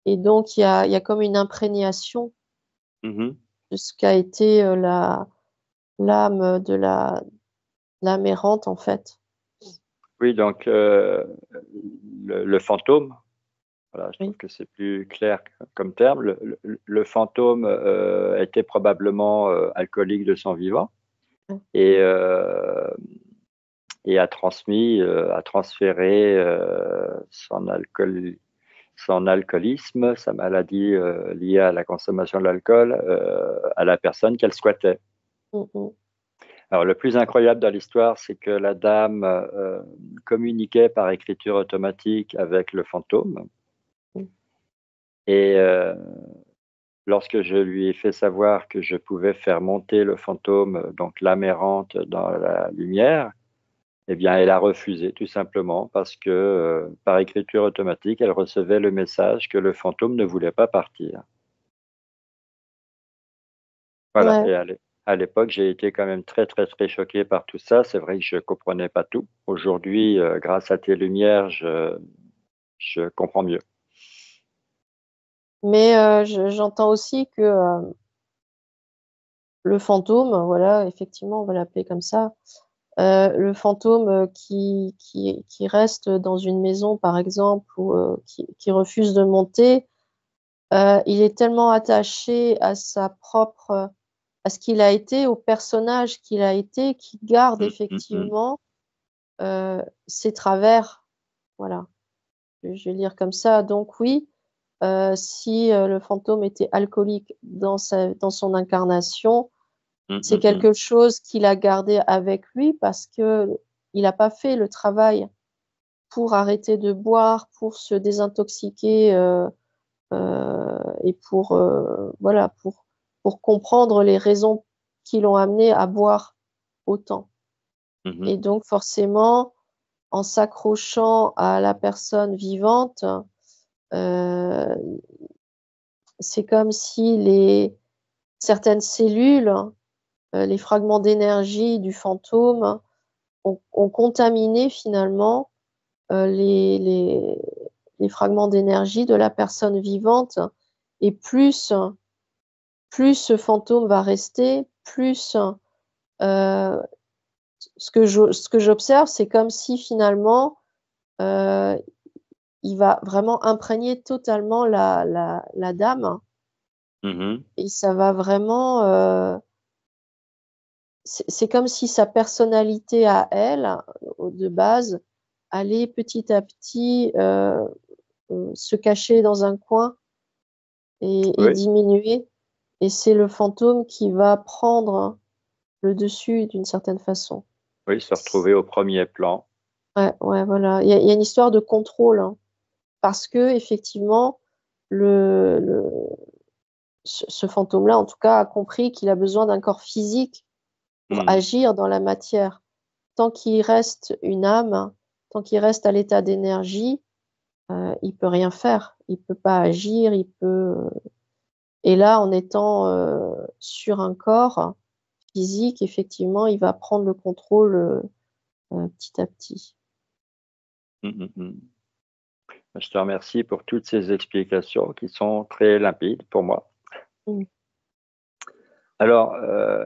S2: et donc il y a comme une imprégnation
S1: mhm.
S2: de ce qu'a été, la l'âme de l'âme errante, en fait.
S1: Oui, donc le fantôme. Voilà, je trouve
S2: Oui.
S1: que c'est plus clair comme terme. Le fantôme était probablement alcoolique de son vivant
S2: Ouais.
S1: et, a transféré son alcoolisme, sa maladie liée à la consommation de l'alcool à la personne qu'elle souhaitait.
S2: Mmh mh.
S1: Alors, le plus incroyable dans l'histoire, c'est que la dame communiquait par écriture automatique avec le fantôme
S2: Mmh.
S1: et lorsque je lui ai fait savoir que je pouvais faire monter le fantôme, donc l'âme errante, dans la lumière, eh bien, elle a refusé tout simplement parce que, par écriture automatique, elle recevait le message que le fantôme ne voulait pas partir. Voilà,
S2: Ouais.
S1: et à l'époque, j'ai été quand même très, très, très choqué par tout ça. C'est vrai que je comprenais pas tout. Aujourd'hui, grâce à tes lumières, je comprends mieux.
S2: Mais j'entends aussi que, le fantôme, voilà, effectivement, on va l'appeler comme ça, le fantôme, qui reste dans une maison, par exemple, ou qui refuse de monter, il est tellement attaché à sa propre, à ce qu'il a été, au personnage qu'il a été, qu'il garde
S1: Mmh, mmh, mmh.
S2: effectivement, ses travers. Voilà, je vais le dire comme ça. Donc oui, si, le fantôme était alcoolique dans son incarnation,
S1: Mmh,
S2: c'est
S1: mmh, mmh.
S2: quelque chose qu'il a gardé avec lui parce qu'il a pas fait le travail pour arrêter de boire, pour se désintoxiquer et voilà, pour comprendre les raisons qui l'ont amené à boire autant.
S1: Mhm.
S2: Et donc forcément, en s'accrochant à la personne vivante, heu, c'est comme si certaines cellules, les fragments d'énergie du fantôme ont contaminé finalement, les fragments d'énergie de la personne vivante et plus ce fantôme va rester, plus, heu, ce que j'observe, c'est comme si finalement, heu, il va vraiment imprégner totalement la dame
S1: Mhm.
S2: et ça va vraiment, c'est comme si sa personnalité à elle, de base, allait petit à petit, se cacher dans un coin et
S1: Oui,
S2: diminuer et c'est le fantôme qui va prendre le dessus d'une certaine façon.
S1: oui, se retrouver au premier plan.
S2: Ouais, ouais, voilà. Il y a une histoire de contrôle, hein, parce qu'effectivement, le ce fantôme-là, en tout cas, a compris qu'il a besoin d'un corps physique pour
S1: Mhm.
S2: agir dans la matière. Tant qu'il reste une âme, tant qu'il reste à l'état d'énergie, il peut rien faire. Il peut pas agir, et là, en étant, sur un corps physique, effectivement, il va prendre le contrôle, petit à petit.
S1: Mhm, mhm. Je te remercie pour toutes ces explications qui sont très limpides pour moi.
S2: Mmh.
S1: Alors,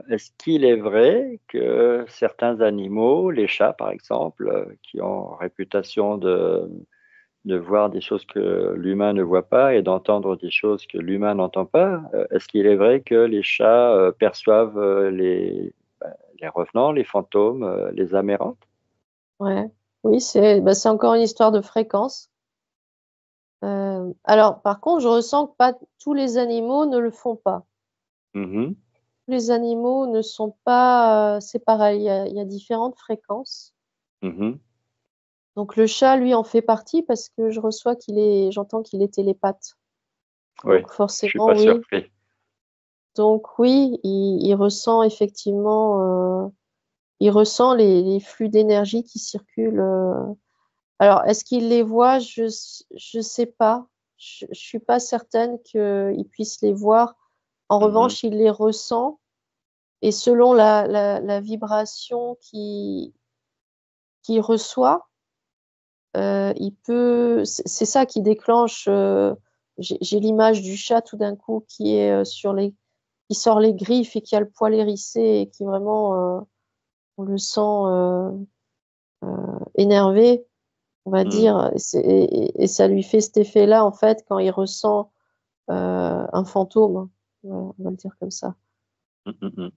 S1: est-ce qu'il est vrai que certains animaux, les chats par exemple, qui ont réputation de voir des choses que l'humain ne voit pas et d'entendre des choses que l'humain n'entend pas, est-ce qu'il est vrai que les chats perçoivent les revenants, les fantômes, les âmes errantes?
S2: Ouais. Oui, c'est encore une histoire de fréquence. Alors par contre, je ressens que pas tous les animaux ne le font pas.
S1: Mhm,
S2: Tous les animaux ne sont pas, c'est pareil, il y a différentes fréquences.
S1: mhm.
S2: Donc le chat, lui, en fait partie parce que j'entends qu'il est télépathe.
S1: Oui,
S2: Donc
S1: je suis
S2: forcément,
S1: pas
S2: oui.
S1: surpris.
S2: Donc oui, il ressent effectivement, il ressent les flux d'énergie qui circulent, alors est-ce qu'il les voit? Je sais pas. Je suis pas certaine qu'il puisse les voir. En
S1: Mhm,
S2: revanche, il les ressent et selon la vibration qu'il reçoit, il peut c'est ça qui déclenche, j'ai l'image du chat tout d'un coup qui est, qui sort les griffes et qui a le poil hérissé et qui vraiment, on le sent, énervé, on va
S1: mhm,
S2: dire, et ça lui fait cet effet-là, en fait, quand il ressent, un fantôme. Voilà, on va le dire comme ça.
S1: mhm, mhm.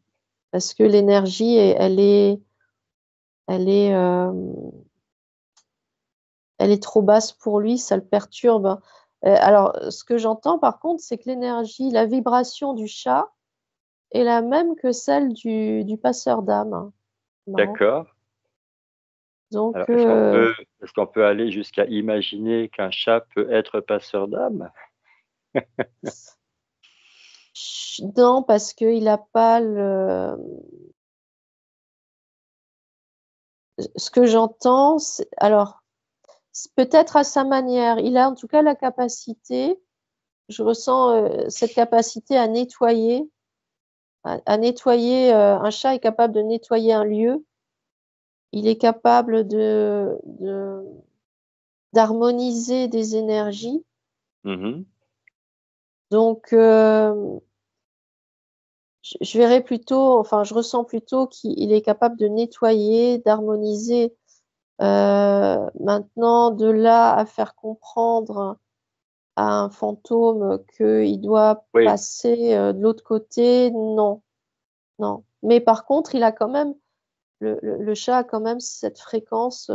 S2: Parce que l'énergie, elle est, elle est trop basse pour lui, ça le perturbe. Alors, ce que j'entends par contre, c'est que l'énergie, la vibration du chat est la même que celle du passeur d'âme. C'est marrant.
S1: D'accord. Alors,
S2: Donc,
S1: est-ce qu'on peut aller jusqu'à imaginer qu'un chat peut être passeur d'âme?
S2: non, parce qu'il a pas ce que j'entends, c'est alors, peut-être à sa manière. Il a en tout cas la capacité, je ressens, cette capacité à nettoyer, un chat est capable de nettoyer un lieu. Il est capable d'harmoniser des énergies.
S1: Mhm,
S2: Donc, je verrais plutôt, enfin, je ressens plutôt qu'il est capable de nettoyer, d'harmoniser. Maintenant, de là à faire comprendre à un fantôme qu'il doit
S1: oui,
S2: passer, de l'autre côté, non, non. Mais par contre, il a quand même le chat a quand même cette fréquence,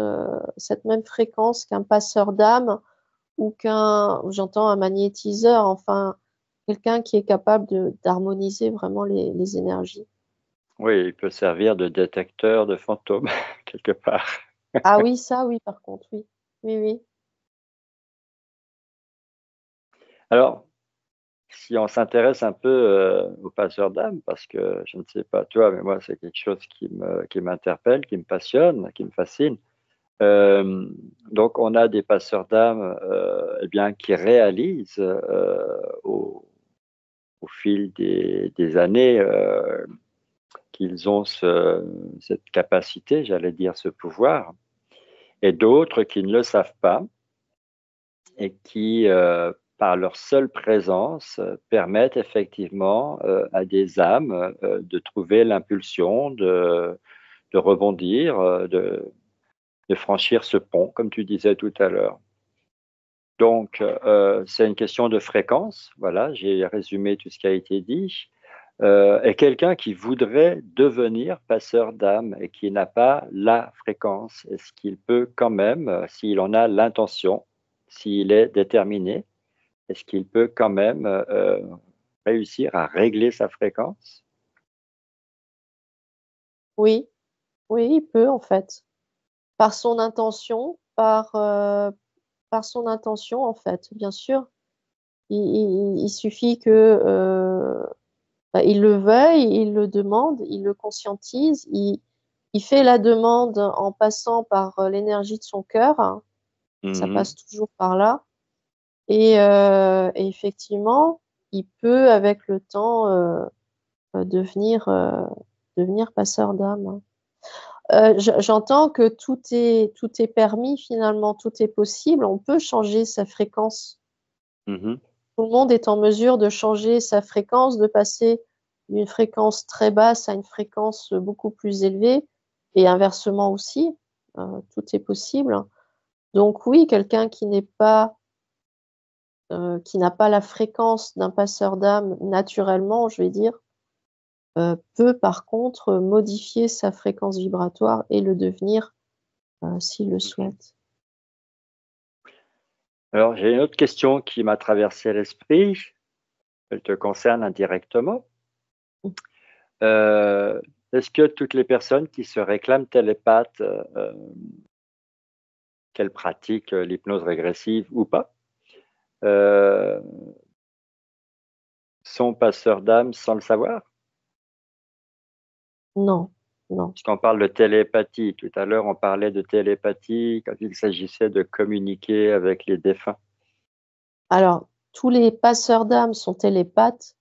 S2: cette même fréquence qu'un passeur d'âme j'entends un magnétiseur, enfin, quelqu'un qui est capable d'harmoniser vraiment les énergies.
S1: oui, il peut servir de détecteur de fantômes quelque part.
S2: Ah oui, ça oui, par contre, oui. oui, oui.
S1: Alors, si on s'intéresse un peu aux passeurs d'âme, parce que je ne sais pas toi, mais moi, c'est quelque chose qui m'interpelle, qui me passionne, qui me fascine. Euh, donc, on a des passeurs d'âme eh bien, qui réalisent au fil des années qu'ils ont cette capacité, j'allais dire ce pouvoir, et d'autres qui ne le savent pas et qui, par leur seule présence, permettent effectivement à des âmes de trouver l'impulsion, de rebondir, de franchir ce pont, comme tu disais tout à l'heure. Donc, c'est une question de fréquence. Voilà, j'ai résumé tout ce qui a été dit. Et quelqu'un qui voudrait devenir passeur d'âme et qui n'a pas la fréquence, est-ce qu'il peut quand même, s'il en a l'intention, s'il est déterminé, est-ce qu'il peut quand même réussir à régler sa fréquence?
S2: Oui, oui, il peut en fait. Par son intention, par son intention en fait, bien sûr. Il suffit que bah, il le veuille, il le demande, il le conscientise, il fait la demande en passant par l'énergie de son cœur, hein. Ça
S1: Mhm.
S2: passe toujours par là. Et effectivement, il peut avec le temps devenir passeur d'âme. J'entends que tout est permis finalement, tout est possible. On peut changer sa fréquence.
S1: Mhm.
S2: Tout le monde est en mesure de changer sa fréquence, de passer d'une fréquence très basse à une fréquence beaucoup plus élevée, et inversement aussi. Tout est possible. Donc oui, quelqu'un qui n'a pas la fréquence d'un passeur d'âme naturellement, je vais dire, peut par contre modifier sa fréquence vibratoire et le devenir s'il le
S1: Mhm.
S2: souhaite.
S1: Alors, j'ai une autre question qui m'a traversé l'esprit. Elle te concerne indirectement. Euh, Est-ce que toutes les personnes qui se réclament télépathes, qu'elles pratiquent l'hypnose régressive ou pas, euh, sont passeurs d'âme sans le savoir?
S2: Non, non.
S1: Puisqu'on parle de télépathie, tout à l'heure on parlait de télépathie quand il s'agissait de communiquer avec les défunts.
S2: Alors, tous les passeurs d'âme sont télépathes,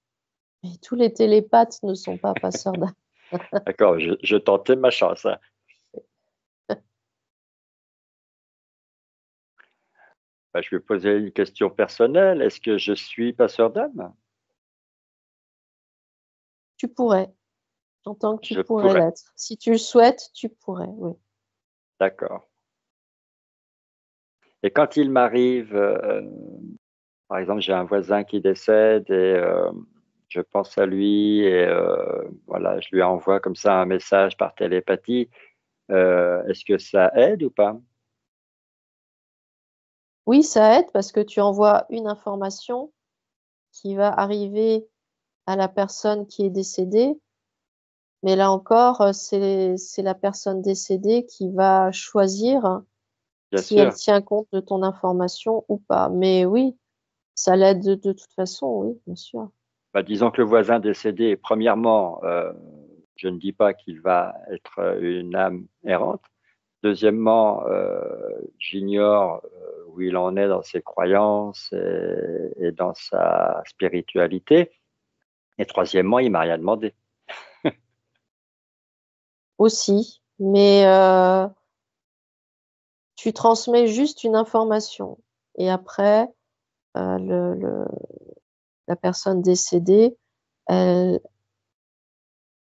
S2: mais tous les télépathes ne sont pas passeurs d'âme.
S1: D'accord, je tentais ma chance, hein. Ben, je vais poser une question personnelle. Est-ce que je suis passeur d'âme?
S2: Tu pourrais. J'entends que tu
S1: Je
S2: pourrais
S1: pourrais.
S2: l'être. Si tu le souhaites, tu pourrais, oui.
S1: D'accord. Et quand il m'arrive, par exemple, j'ai un voisin qui décède et je pense à lui et voilà, je lui envoie comme ça un message par télépathie. Est-ce que ça aide ou pas?
S2: Oui, ça aide parce que tu envoies une information qui va arriver à la personne qui est décédée. Mais là encore, c'est la personne décédée qui va choisir
S1: Bien
S2: si elle
S1: sûr.
S2: tient compte de ton information ou pas. Mais oui, ça l'aide de toute façon, oui, bien sûr.
S1: Bah, disons que le voisin décédé, premièrement, je ne dis pas qu'il va être une âme errante. Deuxièmement, j'ignore où il en est dans ses croyances et dans sa spiritualité. Et troisièmement, il m'a rien demandé.
S2: Aussi, mais tu transmets juste une information. Et après, euh, le, le- la personne décédée, elle,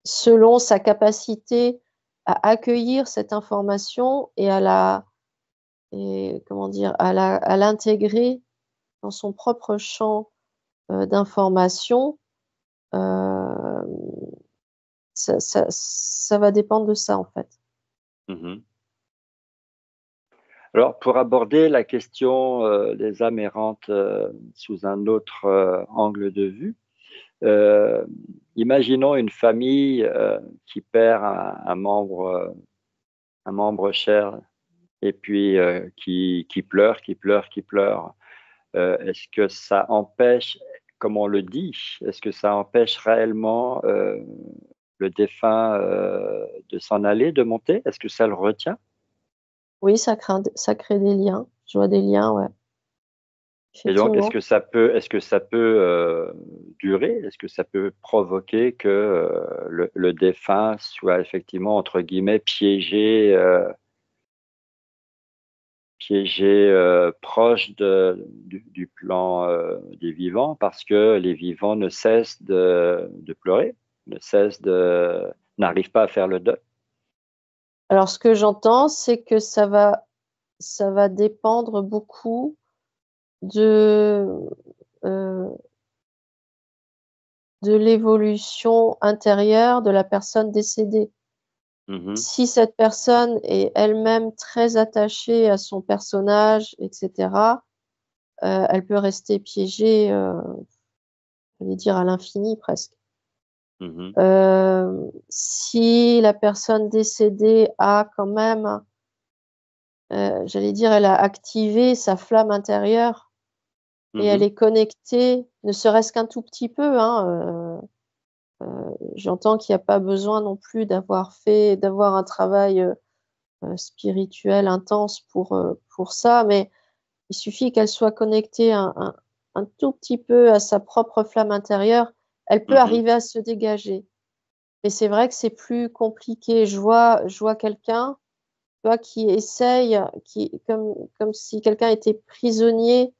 S2: selon sa capacité à accueillir cette information et comment dire, à l'intégrer dans son propre champ d'information, euh, ça va dépendre de ça en fait.
S1: Mhm. Alors, pour aborder la question des âmes errantes sous un autre angle de vue, euh, imaginons une famille qui perd un membre cher et puis qui pleure, qui pleure, qui pleure. Est-ce que ça empêche, comme on le dit, est-ce que ça empêche réellement le défunt de s'en aller, de monter? Est-ce que ça le retient?
S2: Oui, ça crée des liens. Je vois des liens, ouais,
S1: Et donc,
S2: effectivement.
S1: est-ce que ça peut durer? Est-ce que ça peut provoquer que le défunt soit effectivement, entre guillemets, piégé proche du plan des vivants parce que les vivants ne cessent de pleurer, n'arrivent pas à faire le deuil?
S2: Alors ce que j'entends, c'est que ça va dépendre beaucoup de, heu, de l'évolution intérieure de la personne décédée.
S1: Mhm,
S2: Si cette personne est elle-même très attachée à son personnage et cetera, elle peut rester piégée, j'allais dire à l'infini presque.
S1: mhm,
S2: Si la personne décédée a quand même, j'allais dire, elle a activé sa flamme intérieure et elle
S1: mhm,
S2: est connectée, ne serait-ce qu'un tout petit peu, hein, j'entends qu'il y a pas besoin non plus d'avoir un travail, spirituel intense pour ça, mais il suffit qu'elle soit connectée un tout petit peu à sa propre flamme intérieure, elle peut
S1: mhm,
S2: arriver à se dégager. Mais c'est vrai que c'est plus compliqué. Je vois quelqu'un, tu vois, qui essaye, qui comme si quelqu'un était prisonnier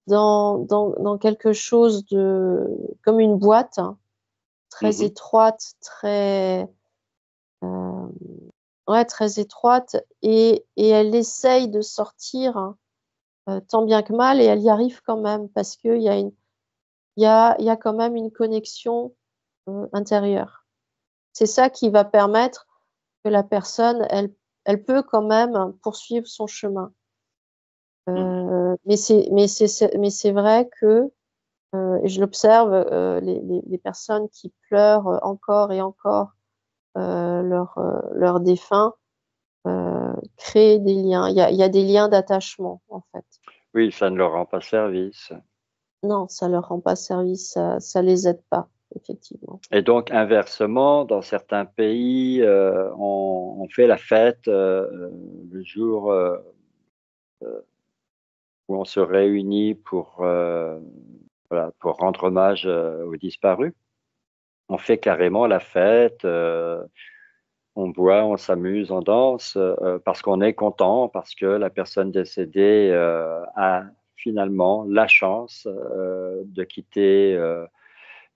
S2: dans quelque chose de comme une boîte, hein, très
S1: mhm,
S2: étroite, très, hem, ouais, très étroite et elle essaye de sortir, hein, tant bien que mal et elle y arrive quand même parce qu'il y a une il y a quand même une connexion, intérieure. C'est ça qui va permettre que la personne, elle peut quand même poursuivre son chemin.
S1: mhm.
S2: Mais c'est vrai que, et je l'observe, les personnes qui pleurent, encore et encore, leur défunt, créent des liens. Il y a des liens d'attachement, en fait.
S1: Oui, ça ne leur rend pas service.
S2: Non, ça leur rend pas service, ça les aide pas, effectivement.
S1: Et donc, inversement, dans certains pays, on fait la fête le jour où on se réunit pour, voilà, pour rendre hommage aux disparus. On fait carrément la fête, on boit, on s'amuse, on danse, parce qu'on est content, parce que la personne décédée a finalement la chance de quitter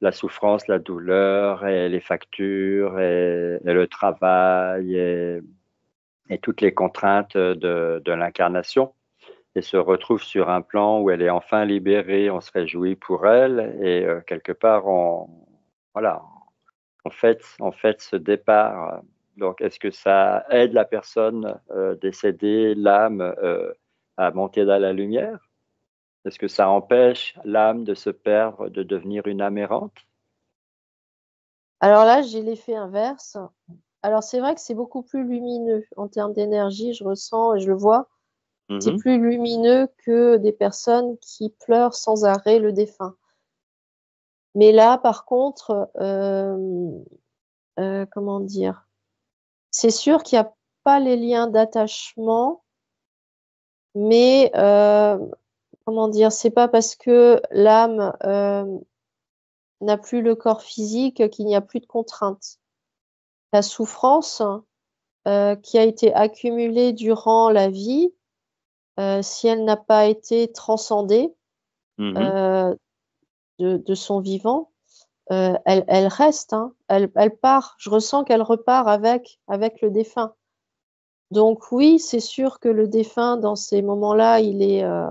S1: la souffrance, la douleur et les factures et le travail et toutes les contraintes de l'incarnation et se retrouve sur un plan où elle est enfin libérée, on se réjouit pour elle et quelque part voilà, on fête ce départ. Donc est-ce que ça aide la personne décédée, l'âme, à monter dans la lumière? Est-ce que ça empêche l'âme de se perdre, de devenir une âme errante?
S2: Alors là, j'ai l'effet inverse. Alors c'est vrai que c'est beaucoup plus lumineux en termes d'énergie, je ressens et je le vois. C'est
S1: Mmh.
S2: plus lumineux que des personnes qui pleurent sans arrêt le défunt. Mais là, par contre, comment dire? C'est sûr qu'il y a pas les liens d'attachement, mais, comment dire? C'est pas parce que l'âme, n'a plus le corps physique qu'il n'y a plus de contraintes. La souffrance, qui a été accumulée durant la vie, si elle n'a pas été transcendée,
S1: Mmh.
S2: heu, de son vivant, elle reste, hein. Elle part. Je ressens qu'elle repart avec le défunt. Donc oui, c'est sûr que le défunt dans ces moments-là, il est, heu,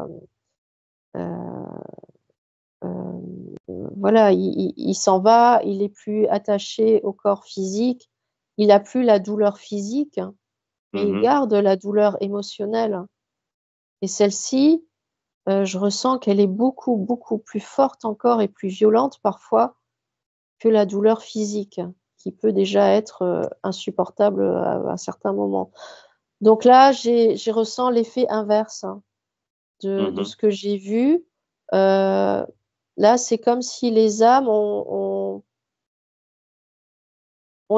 S2: voilà, il s'en va, il est plus attaché au corps physique, il a plus la douleur physique, mais il
S1: Mmh.
S2: garde la douleur émotionnelle et celle-ci, je ressens qu'elle est beaucoup, beaucoup plus forte encore et plus violente parfois que la douleur physique, qui peut déjà être, insupportable, à certains moments. Donc là, je ressens l'effet inverse, hein, de
S1: Mhm,
S2: ce que j'ai vu. Euh, Là, c'est comme si les âmes, on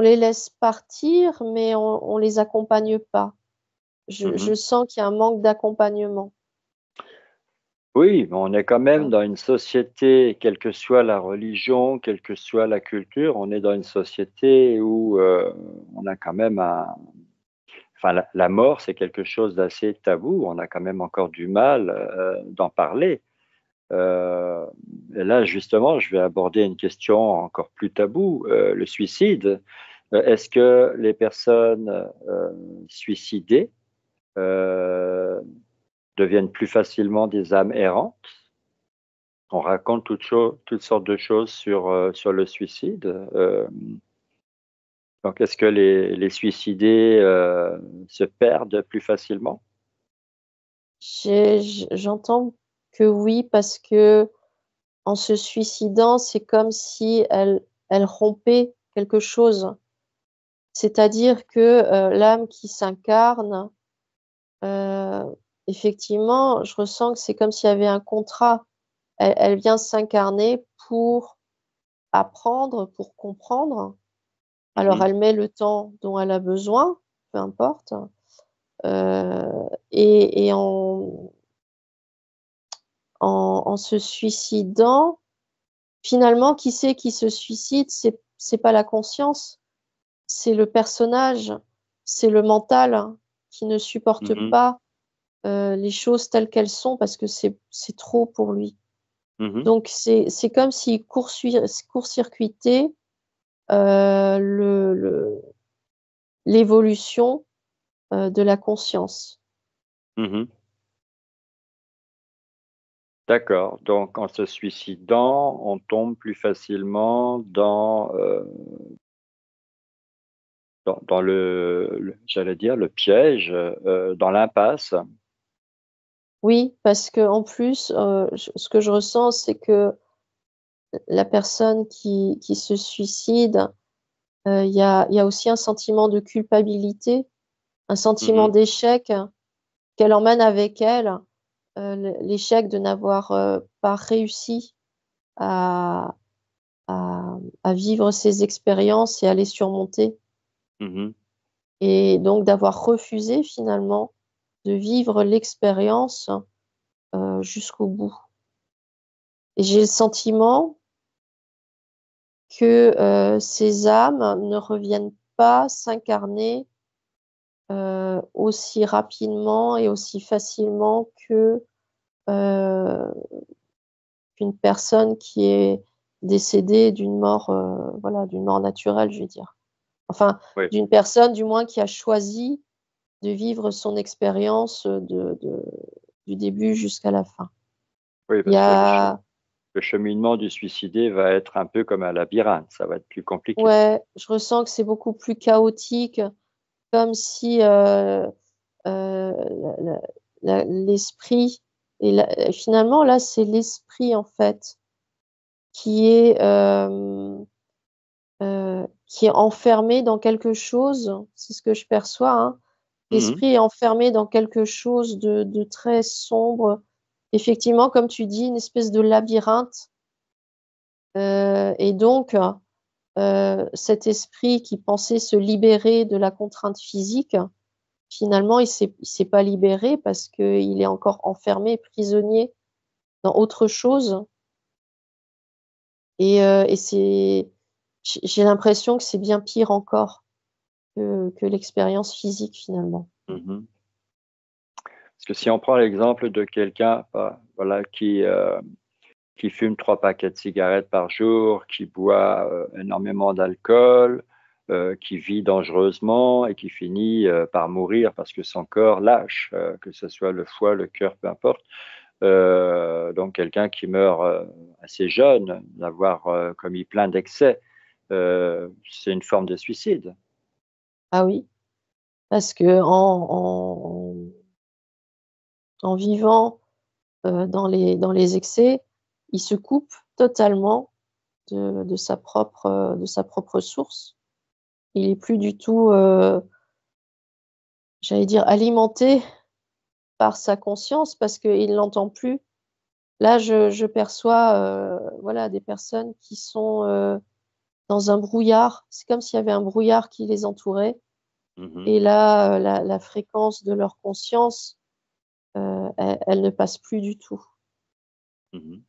S2: les laisse partir, mais on les accompagne pas. Je
S1: mhm.
S2: sens qu'il y a un manque d'accompagnement.
S1: Oui, mais on est quand même
S2: Hein.
S1: dans une société, quelle que soit la religion, quelle que soit la culture, on est dans une société où on a quand même enfin, la mort, c'est quelque chose d'assez tabou. On a quand même encore du mal d'en parler. Euh, et là, justement, je vais aborder une question encore plus taboue, le suicide. Est-ce que les personnes suicidées euh, deviennent plus facilement des âmes errantes? On raconte toutes sortes de choses sur le suicide. Donc, est-ce que les suicidés se perdent plus facilement?
S2: J'entends que oui, parce que en se suicidant, c'est comme si elle rompait quelque chose. C'est-à-dire que l'âme qui s'incarne, euh, effectivement, je ressens que c'est comme s'il y avait un contrat. Elle vient s'incarner pour apprendre, pour comprendre. Alors,
S1: Mhm,
S2: elle met le temps dont elle a besoin, peu importe. Et en se suicidant, finalement, qui c'est qui se suicide? C'est pas la conscience, c'est le personnage, c'est le mental, hein, qui ne supporte
S1: mhm,
S2: pas les choses telles qu'elles sont parce que c'est trop pour lui.
S1: mhm,
S2: Donc, c'est comme s'il court-circuitait l'évolution de la conscience.
S1: mhm. D'accord. Donc, en se suicidant, on tombe plus facilement dans j'allais dire, le piège, dans l'impasse.
S2: Oui, parce que en plus, ce que je ressens, c'est que la personne qui se suicide, il y a aussi un sentiment de culpabilité, un sentiment
S1: Mhm,
S2: d'échec qu'elle emmène avec elle, l'échec de n'avoir pas réussi à, à vivre ces expériences et à les surmonter,
S1: mhm,
S2: et donc d'avoir refusé finalement de vivre l'expérience jusqu'au bout. Et j'ai le sentiment que ces âmes ne reviennent pas s'incarner aussi rapidement et aussi facilement que euh, qu'une personne qui est décédée d'une mort, voilà, d'une mort naturelle, je veux dire. Enfin,
S1: oui,
S2: d'une personne, du moins, qui a choisi de vivre son expérience du début jusqu'à la fin.
S1: oui,
S2: Il y
S1: parce que
S2: a,
S1: le cheminement du suicidé va être un peu comme un labyrinthe, ça va être plus compliqué.
S2: ouais, je ressens que c'est beaucoup plus chaotique, comme si la- la- l'esprit, finalement, là, c'est l'esprit, en fait, qui est, qui est enfermé dans quelque chose, c'est ce que je perçois, hein.
S1: Mhm,
S2: L'esprit est enfermé dans quelque chose de très sombre. Effectivement, comme tu dis, une espèce de labyrinthe. Et donc, cet esprit qui pensait se libérer de la contrainte physique, finalement, il s'est pas libéré parce qu'il est encore enfermé, prisonnier dans autre chose. Et j'ai l'impression que c'est bien pire encore que l'expérience physique finalement.
S1: mhm. Parce que si on prend l'exemple de quelqu'un, voilà, qui fume 3 paquets de cigarettes par jour, qui boit énormément d'alcool, qui vit dangereusement et qui finit par mourir parce que son corps lâche, que ce soit le foie, le cœur, peu importe. Donc quelqu'un qui meurt assez jeune, d'avoir commis plein d'excès, c'est une forme de suicide.
S2: Ah oui, parce que en vivant dans les excès, il se coupe totalement de sa propre source. Il est plus du tout j'allais dire, alimenté par sa conscience parce qu'il ne l'entend plus. Là, je perçois, voilà, des personnes qui sont, dans un brouillard. C'est comme s'il y avait un brouillard qui les entourait
S1: Mhm,
S2: et là, la fréquence de leur conscience, elle ne passe plus du tout.
S1: mhm.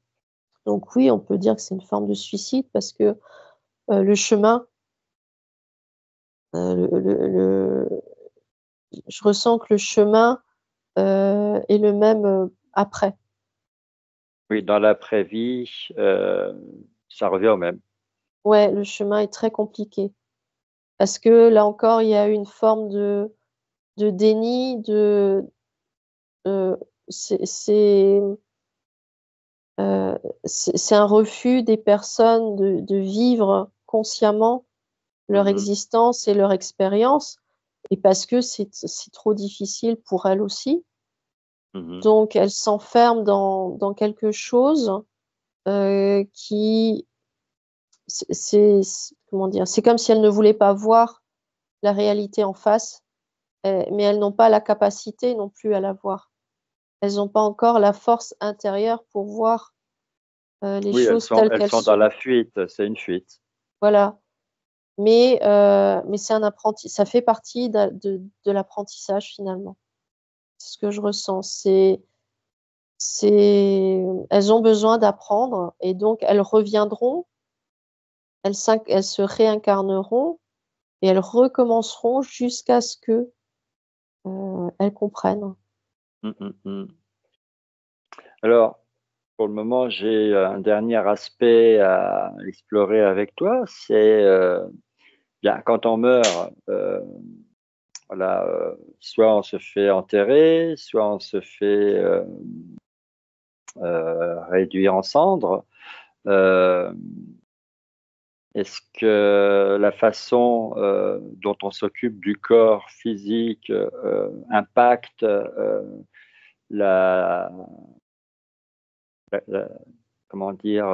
S2: Donc oui, on peut dire que c'est une forme de suicide parce que, le chemin, le je ressens que le chemin, est le même, après.
S1: Oui, dans l'après-vie, ça revient au même.
S2: Ouais, le chemin est très compliqué parce que là encore, il y a une forme de déni, heu, c'est c'est, c'est un refus des personnes de vivre consciemment leur
S1: Mhm,
S2: existence et leur expérience et parce que c'est trop difficile pour elles aussi.
S1: mhm,
S2: Donc elles s'enferment dans quelque chose, qui c'est comment dire? C'est comme si elles ne voulaient pas voir la réalité en face, mais elles n'ont pas la capacité non plus à la voir. Elles n'ont pas encore la force intérieure pour voir, les
S1: oui,
S2: choses telles
S1: elles
S2: qu'elles
S1: sont dans
S2: sont.
S1: la fuite, c'est une fuite.
S2: Voilà, mais c'est un apprenti ça fait partie de l'apprentissage finalement. C'est ce que je ressens. C'est elles ont besoin d'apprendre et donc elles reviendront, elles se réincarneront et elles recommenceront jusqu'à ce que, elles comprennent.
S1: Mmh, mmh, mmh. Alors, pour le moment, j'ai un dernier aspect à explorer avec toi, c'est, bien, quand on meurt, voilà, soit on se fait enterrer, soit on se fait, réduire en cendres. Hem, Est-ce que la façon, dont on s'occupe du corps physique, impacte, la la comment dire?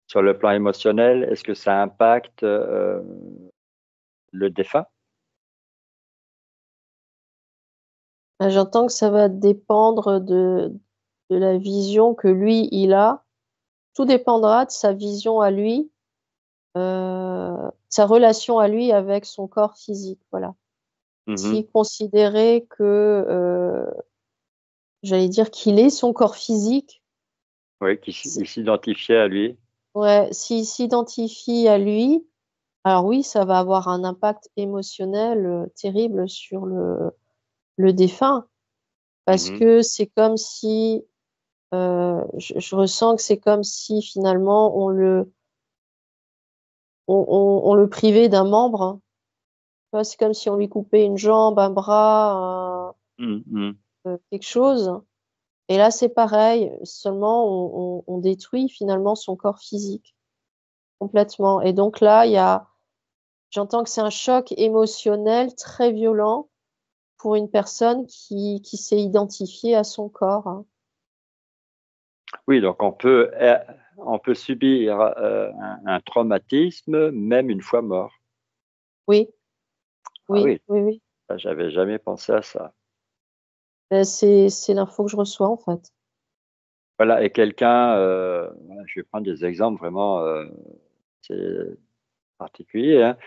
S1: Sur le plan émotionnel, est-ce que ça impacte, le défunt?
S2: J'entends que ça va dépendre de la vision que lui, il a. Tout dépendra de sa vision à lui, sa relation à lui avec son corps physique, voilà.
S1: Mmh mh.
S2: S'il considérait que, j'allais dire qu'il est son corps physique,
S1: Oui,
S2: s
S1: il s'identifiait à lui.
S2: ouais, s'il s'identifie à lui, alors oui, ça va avoir un impact émotionnel, terrible sur le défunt.
S1: Mmh
S2: Parce
S1: mh.
S2: que c'est comme si, je ressens que c'est comme si finalement on le privait d'un membre. Tu vois? C'est comme si on lui coupait une jambe, un bras,
S1: Mmh mh.
S2: quelque chose et là, c'est pareil, seulement on détruit finalement son corps physique complètement et donc là, il y a j'entends que c'est un choc émotionnel très violent pour une personne qui s'est identifiée à son corps, hein.
S1: Oui, donc on peut subir, un traumatisme même une fois mort.
S2: Oui,
S1: Ah
S2: oui,
S1: oui,
S2: oui, oui.
S1: ça j'avais jamais pensé à ça.
S2: C'est l'info que je reçois, en fait.
S1: Voilà et quelqu'un, voilà, je vais prendre des exemples vraiment, c'est particulier, hein.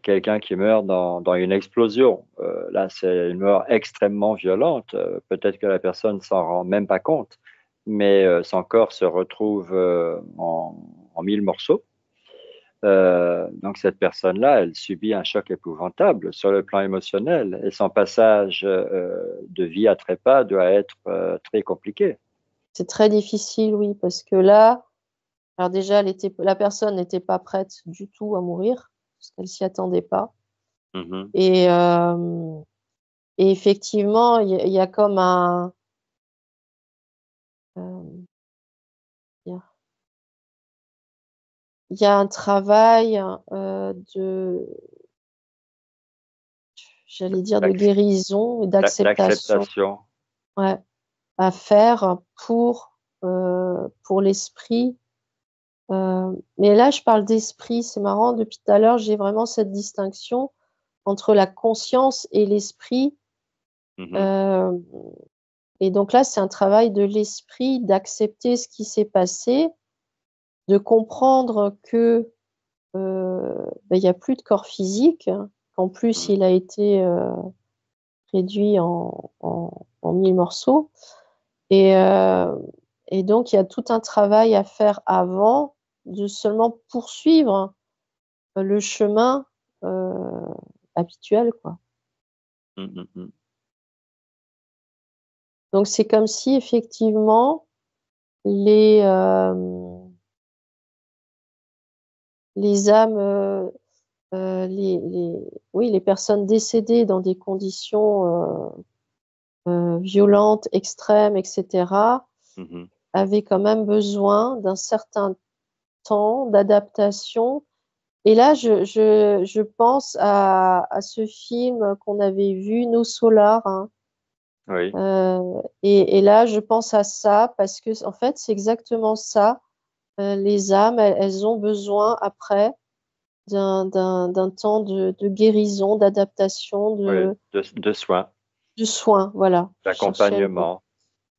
S1: Quelqu'un qui meurt dans une explosion, là, c'est une mort extrêmement violente, peut-être que la personne s'en rend même pas compte, mais son corps se retrouve, en 1000 morceaux. Donc cette personne-là, elle subit un choc épouvantable sur le plan émotionnel et son passage, de vie à trépas doit être, très compliqué.
S2: C'est très difficile, oui, parce que là, alors déjà, la personne n'était pas prête du tout à mourir, parce qu'elle s'y attendait pas
S1: Mmh mh.
S2: et hem et effectivement, il y a comme un, hem, dire, il y a un travail, de j'allais dire de
S1: D'acc
S2: guérison et d'acceptation,
S1: d'acceptation.
S2: ouais, à faire pour l'esprit. Mais là, je parle d'esprit, c'est marrant, depuis tout à l'heure, j'ai vraiment cette distinction entre la conscience et l'esprit.
S1: Mhm.
S2: Euh, et donc là, c'est un travail de l'esprit d'accepter ce qui s'est passé, de comprendre que il n'y a plus de corps physique, qu'en plus
S1: Mhm.
S2: il a été réduit en 1000 morceaux. Et, euh, et donc, il y a tout un travail à faire avant de seulement poursuivre le chemin habituel, quoi.
S1: Mhm. Mhm.
S2: Donc, c'est comme si effectivement les, euh, les âmes, oui, les personnes décédées dans des conditions violentes, extrêmes, etc.,
S1: Mhm.
S2: avaient quand même besoin d'un certain temps d'adaptation. Et là, je pense à ce film qu'on avait vu, Nos Solars, hein.
S1: Oui,
S2: Et là, je pense à ça parce que, en fait, c'est exactement ça. Les âmes, elles ont besoin après d'un temps de guérison, d'adaptation,
S1: oui, de soins,
S2: de soins. Voilà, je cherchais le mot.
S1: d'accompagnement.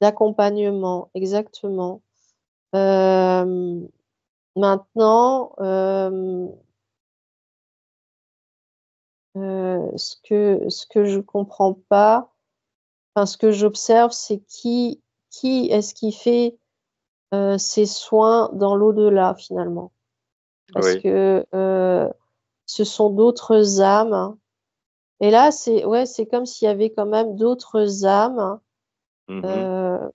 S2: D'accompagnement, exactement. Euh, Maintenant, ce que je comprends pas, enfin, ce que j'observe, c'est qui est-ce qui fait ces soins dans l'au-delà finalement? Est-ce
S1: Oui.
S2: que ce sont d'autres âmes? Et là, c'est ouais, c'est comme s'il y avait quand même d'autres âmes
S1: Mhm.
S2: euh,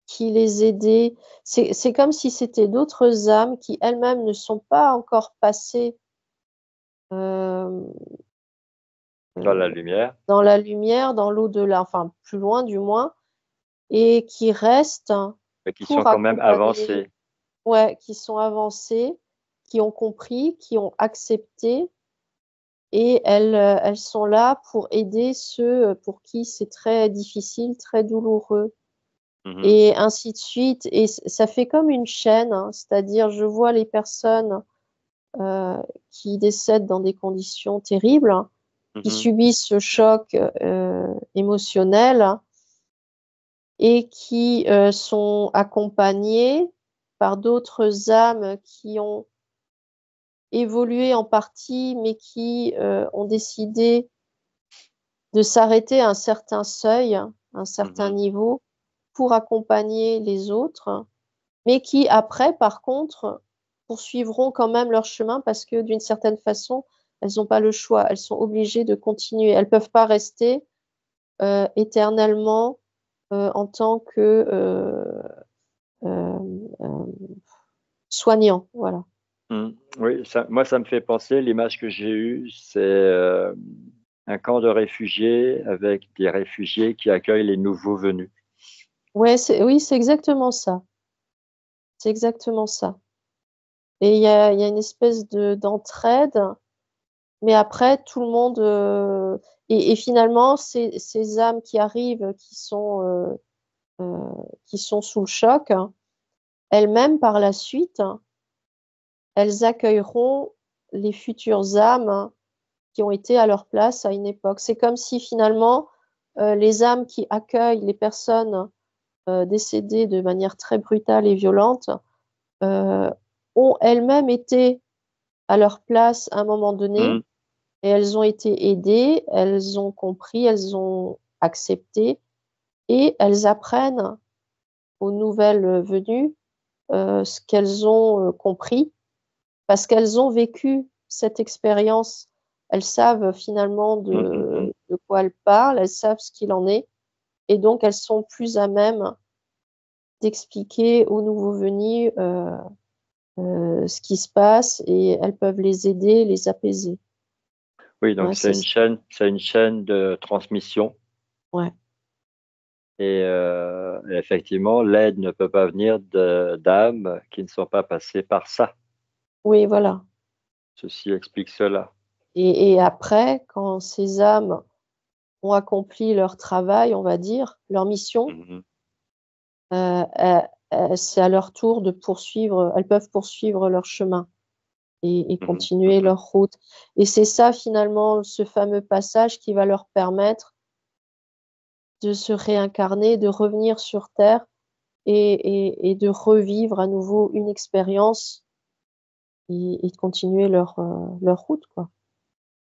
S2: qui les aidaient. C'est comme si c'était d'autres âmes qui elles-mêmes ne sont pas encore passées euh,
S1: Dans
S2: euh,
S1: la lumière.
S2: dans la lumière, dans l'au-delà, enfin plus loin du moins, et qui restent
S1: Mais qui sont
S2: pour
S1: quand même
S2: accompagner,
S1: avancés.
S2: ouais, qui sont avancées, qui ont compris, qui ont accepté, et elles sont là pour aider ceux pour qui c'est très difficile, très douloureux,
S1: Mhm.
S2: et ainsi de suite. Et ça fait comme une chaîne, hein, c'est-à-dire je vois les personnes euh, qui décèdent dans des conditions terribles, hein, qui
S1: Mhm.
S2: subissent ce choc émotionnel et qui sont accompagnées par d'autres âmes qui ont évolué en partie, mais qui ont décidé de s'arrêter à un certain seuil, un certain
S1: Mhm.
S2: niveau, pour accompagner les autres, mais qui après, par contre, poursuivront quand même leur chemin parce que d'une certaine façon, elles n'ont pas le choix, elles sont obligées de continuer, elles ne peuvent pas rester éternellement en tant que euh, euh, soignant, voilà.
S1: Oui, moi, ça me fait penser, l'image que j'ai eue, c'est un camp de réfugiés avec des réfugiés qui accueillent les nouveaux venus.
S2: Ouais, oui, c'est exactement ça. C'est exactement ça. Et il y a une espèce d'entraide, mais après, tout le monde. Et finalement, ces âmes qui arrivent, qui sont sous le choc, hein, elles-mêmes, par la suite, hein, elles accueilleront les futures âmes, hein, qui ont été à leur place à une époque. C'est comme si finalement, les âmes qui accueillent les personnes décédées de manière très brutale et violente euh, ont elles-mêmes été à leur place à un moment donné
S1: Mhm.
S2: et elles ont été aidées, elles ont compris, elles ont accepté et elles apprennent aux nouvelles venues ce qu'elles ont compris parce qu'elles ont vécu cette expérience. Elles savent finalement
S1: Mhm. Mhm.
S2: de quoi elles parlent, elles savent ce qu'il en est et donc elles sont plus à même d'expliquer aux nouveaux venus ce qui se passe et elles peuvent les aider, les apaiser.
S1: Oui, donc
S2: Ouais, c'est ça.
S1: c'est une chaîne de transmission.
S2: Ouais.
S1: Et effectivement, l'aide ne peut pas venir d'âmes qui ne sont pas passées par ça.
S2: Oui, voilà.
S1: Ceci explique cela.
S2: Et après, quand ces âmes ont accompli leur travail, on va dire, leur mission,
S1: Mhm.
S2: c'est à leur tour de poursuivre, elles peuvent poursuivre leur chemin. et
S1: Mhm,
S2: continuer
S1: mhm,
S2: leur route. Et c'est ça finalement, ce fameux passage qui va leur permettre de se réincarner, de revenir sur Terre et de revivre à nouveau une expérience et de continuer leur route, quoi.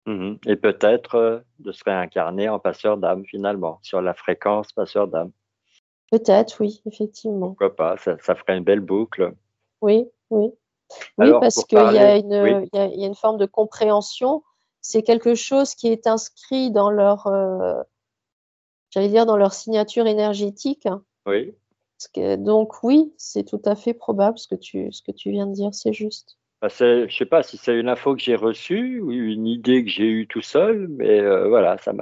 S1: mhm. Et peut-être de se réincarner en passeur d'âme finalement, sur la fréquence passeur d'âme.
S2: Peut-être, oui, effectivement.
S1: Pourquoi pas, ça ferait une belle boucle.
S2: Oui, oui. Oui,
S1: Alors,
S2: parce
S1: pour
S2: qu'il y
S1: parler,
S2: a
S1: oui,
S2: il y a une forme de compréhension. C'est quelque chose qui est inscrit dans j'allais dire, dans leur signature énergétique.
S1: oui.
S2: Donc oui, c'est tout à fait probable ce que tu viens de dire, c'est juste.
S1: Je sais pas si c'est une info que j'ai reçue ou une idée que j'ai eue tout seul, mais voilà, ça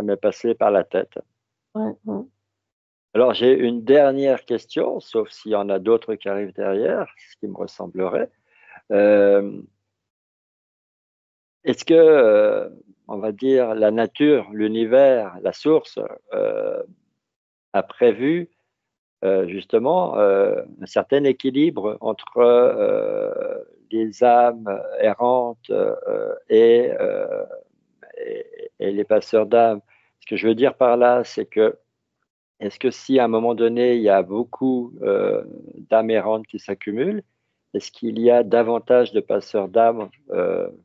S1: m'est passé par la tête.
S2: Ouais, ouais.
S1: Alors, j'ai une dernière question, sauf s'il y en a d'autres qui arrivent derrière, ce qui me ressemblerait. Euh, Est-ce que, on va dire, la nature, l'univers, la source, euh, a prévu justement un certain équilibre entre les âmes errantes et les passeurs d'âmes? Ce que je veux dire par là, c'est que est-ce que si à un moment donné, il y a beaucoup d'âmes errantes qui s'accumulent, est-ce qu'il y a davantage de passeurs d'âmes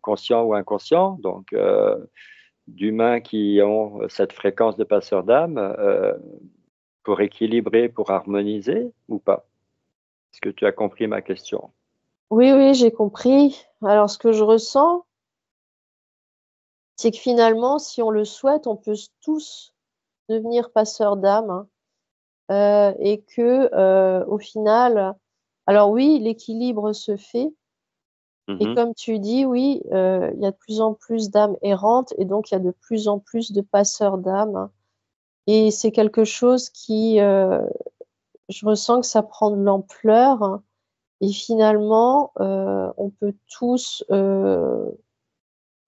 S1: conscients ou inconscients, donc d'humains qui ont cette fréquence de passeurs d'âmes pour équilibrer, pour harmoniser ou pas? Est-ce que tu as compris ma question?
S2: Oui, oui, j'ai compris. Alors, ce que je ressens, c'est que finalement, si on le souhaite, on peut tous devenir passeurs d'âme, hein. Et que, au final, alors oui, l'équilibre se fait. Et
S1: Mhm,
S2: comme tu dis, oui, il y a de plus en plus d'âmes errantes et donc il y a de plus en plus de passeurs d'âmes. Et c'est quelque chose qui, je ressens que ça prend de l'ampleur et finalement, on peut tous,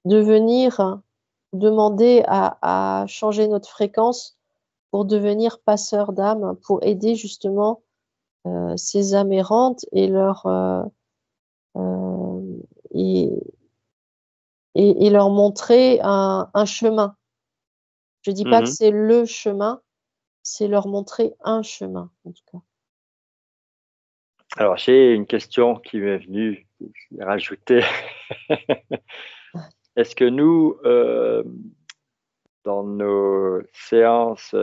S2: devenir demander à changer notre fréquence pour devenir passeurs d'âmes, pour aider justement, ces âmes errantes et hem et et leur montrer un chemin. Je dis pas que
S1: mhm.
S2: c'est le chemin, c'est leur montrer un chemin, en tout cas.
S1: Alors, j'ai une question qui m'est venue rajouter. Est-ce que nous, dans nos séances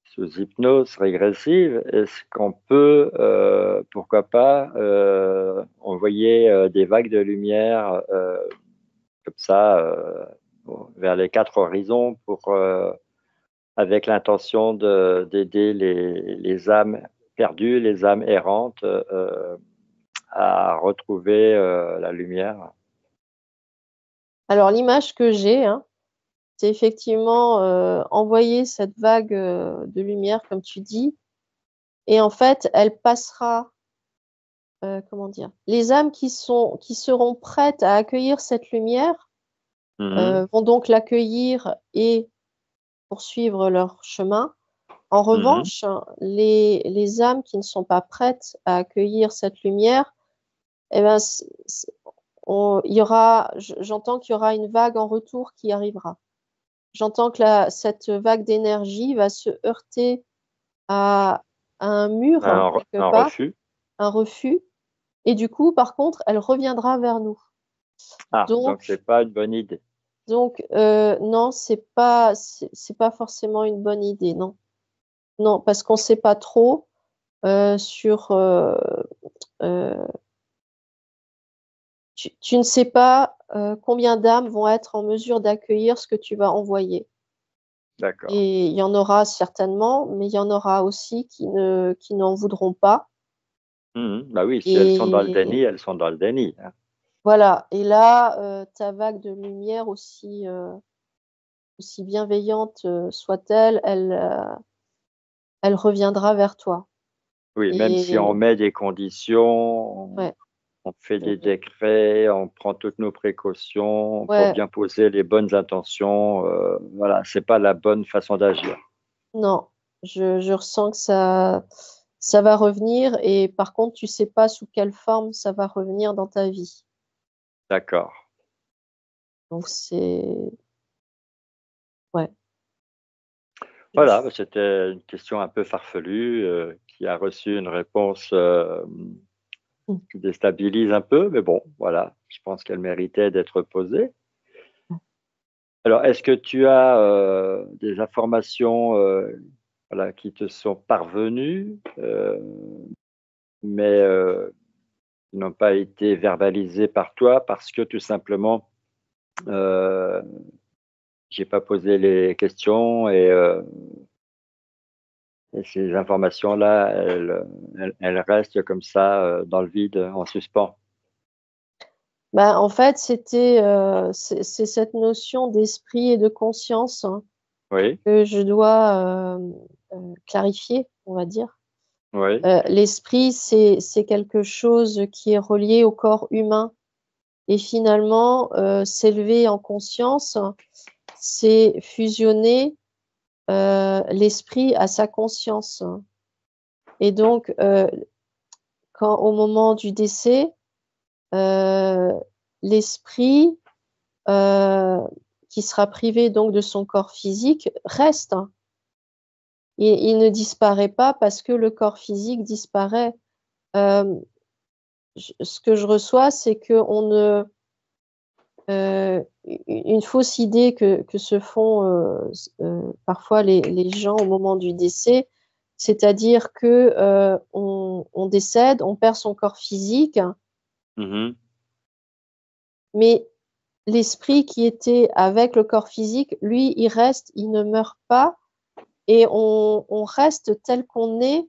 S1: sous hypnose régressive, est-ce qu'on peut, pourquoi pas, envoyer des vagues de lumière comme ça vers les quatre horizons avec l'intention d'aider les âmes perdues, les âmes errantes à retrouver la lumière?
S2: Alors l'image que j'ai, hein, c'est effectivement, envoyer cette vague, de lumière comme tu dis et en fait, elle passera, comment dire? Les âmes qui seront prêtes à accueillir cette lumière,
S1: Mhm,
S2: vont donc l'accueillir et poursuivre leur chemin. En
S1: mhm.
S2: revanche, les âmes qui ne sont pas prêtes à accueillir cette lumière, eh ben, il y aura, j'entends qu'il y aura une vague en retour qui arrivera. J'entends que cette vague d'énergie va se heurter à, à un mur, quelque
S1: Un
S2: part,
S1: refus?
S2: un refus, et du coup, par contre, elle reviendra vers nous.
S1: Ah, donc
S2: Donc,
S1: c'est pas une bonne idée.
S2: non, c'est pas forcément une bonne idée, non. Non, parce qu'on ne sait pas trop sur euh, tu ne sais pas, combien d'âmes vont être en mesure d'accueillir ce que tu vas envoyer
S1: D'accord.
S2: et il y en aura certainement, mais il y en aura aussi qui n'en voudront pas
S1: Mhm. Bah oui, si elles sont dans le
S2: et
S1: déni, elles sont dans le déni, hein.
S2: voilà et là, ta vague de lumière aussi bienveillante, soit-elle, elle reviendra vers toi
S1: Oui, même si
S2: et
S1: on met des conditions,
S2: ouais,
S1: on fait des
S2: heu,
S1: décrets, on prend toutes nos précautions pour
S2: ouais,
S1: bien poser les bonnes intentions. Voilà, c'est pas la bonne façon d'agir.
S2: non, je ressens que ça. ça va revenir et par contre, tu sais pas sous quelle forme ça va revenir dans ta vie.
S1: D'accord.
S2: Donc c'est ouais,
S1: Voilà,
S2: je
S1: c'était une question un peu farfelue, qui a reçu une réponse,
S2: mmh,
S1: qui déstabilise un peu, mais bon, voilà, je pense qu'elle méritait d'être posée. Alors, est-ce que tu as, des informations, voilà, qui te sont parvenues, mais, qui n'ont pas été verbalisées par toi parce que tout simplement, heu, j'ai pas posé les questions et ces informations-là, elles restent comme ça, dans le vide, en suspens?
S2: bah, en fait, c'est cette notion d'esprit et de conscience, hein,
S1: Oui,
S2: que je dois, clarifier, on va dire.
S1: oui.
S2: L'esprit, c'est quelque chose qui est relié au corps humain et finalement, s'élever en conscience, c'est fusionner, l'esprit à sa conscience et donc quand au moment du décès, heu, l'esprit, heu, qui sera privé donc de son corps physique reste, hein. Il ne disparaît pas parce que le corps physique disparaît. Hem, ce que je reçois, c'est qu'on ne une fausse idée que se font, parfois les gens au moment du décès, c'est-à-dire que, on décède, on perd son corps physique,
S1: Mmh.
S2: mais l'esprit qui était avec le corps physique, lui, il reste, il ne meurt pas et on reste tel qu'on est,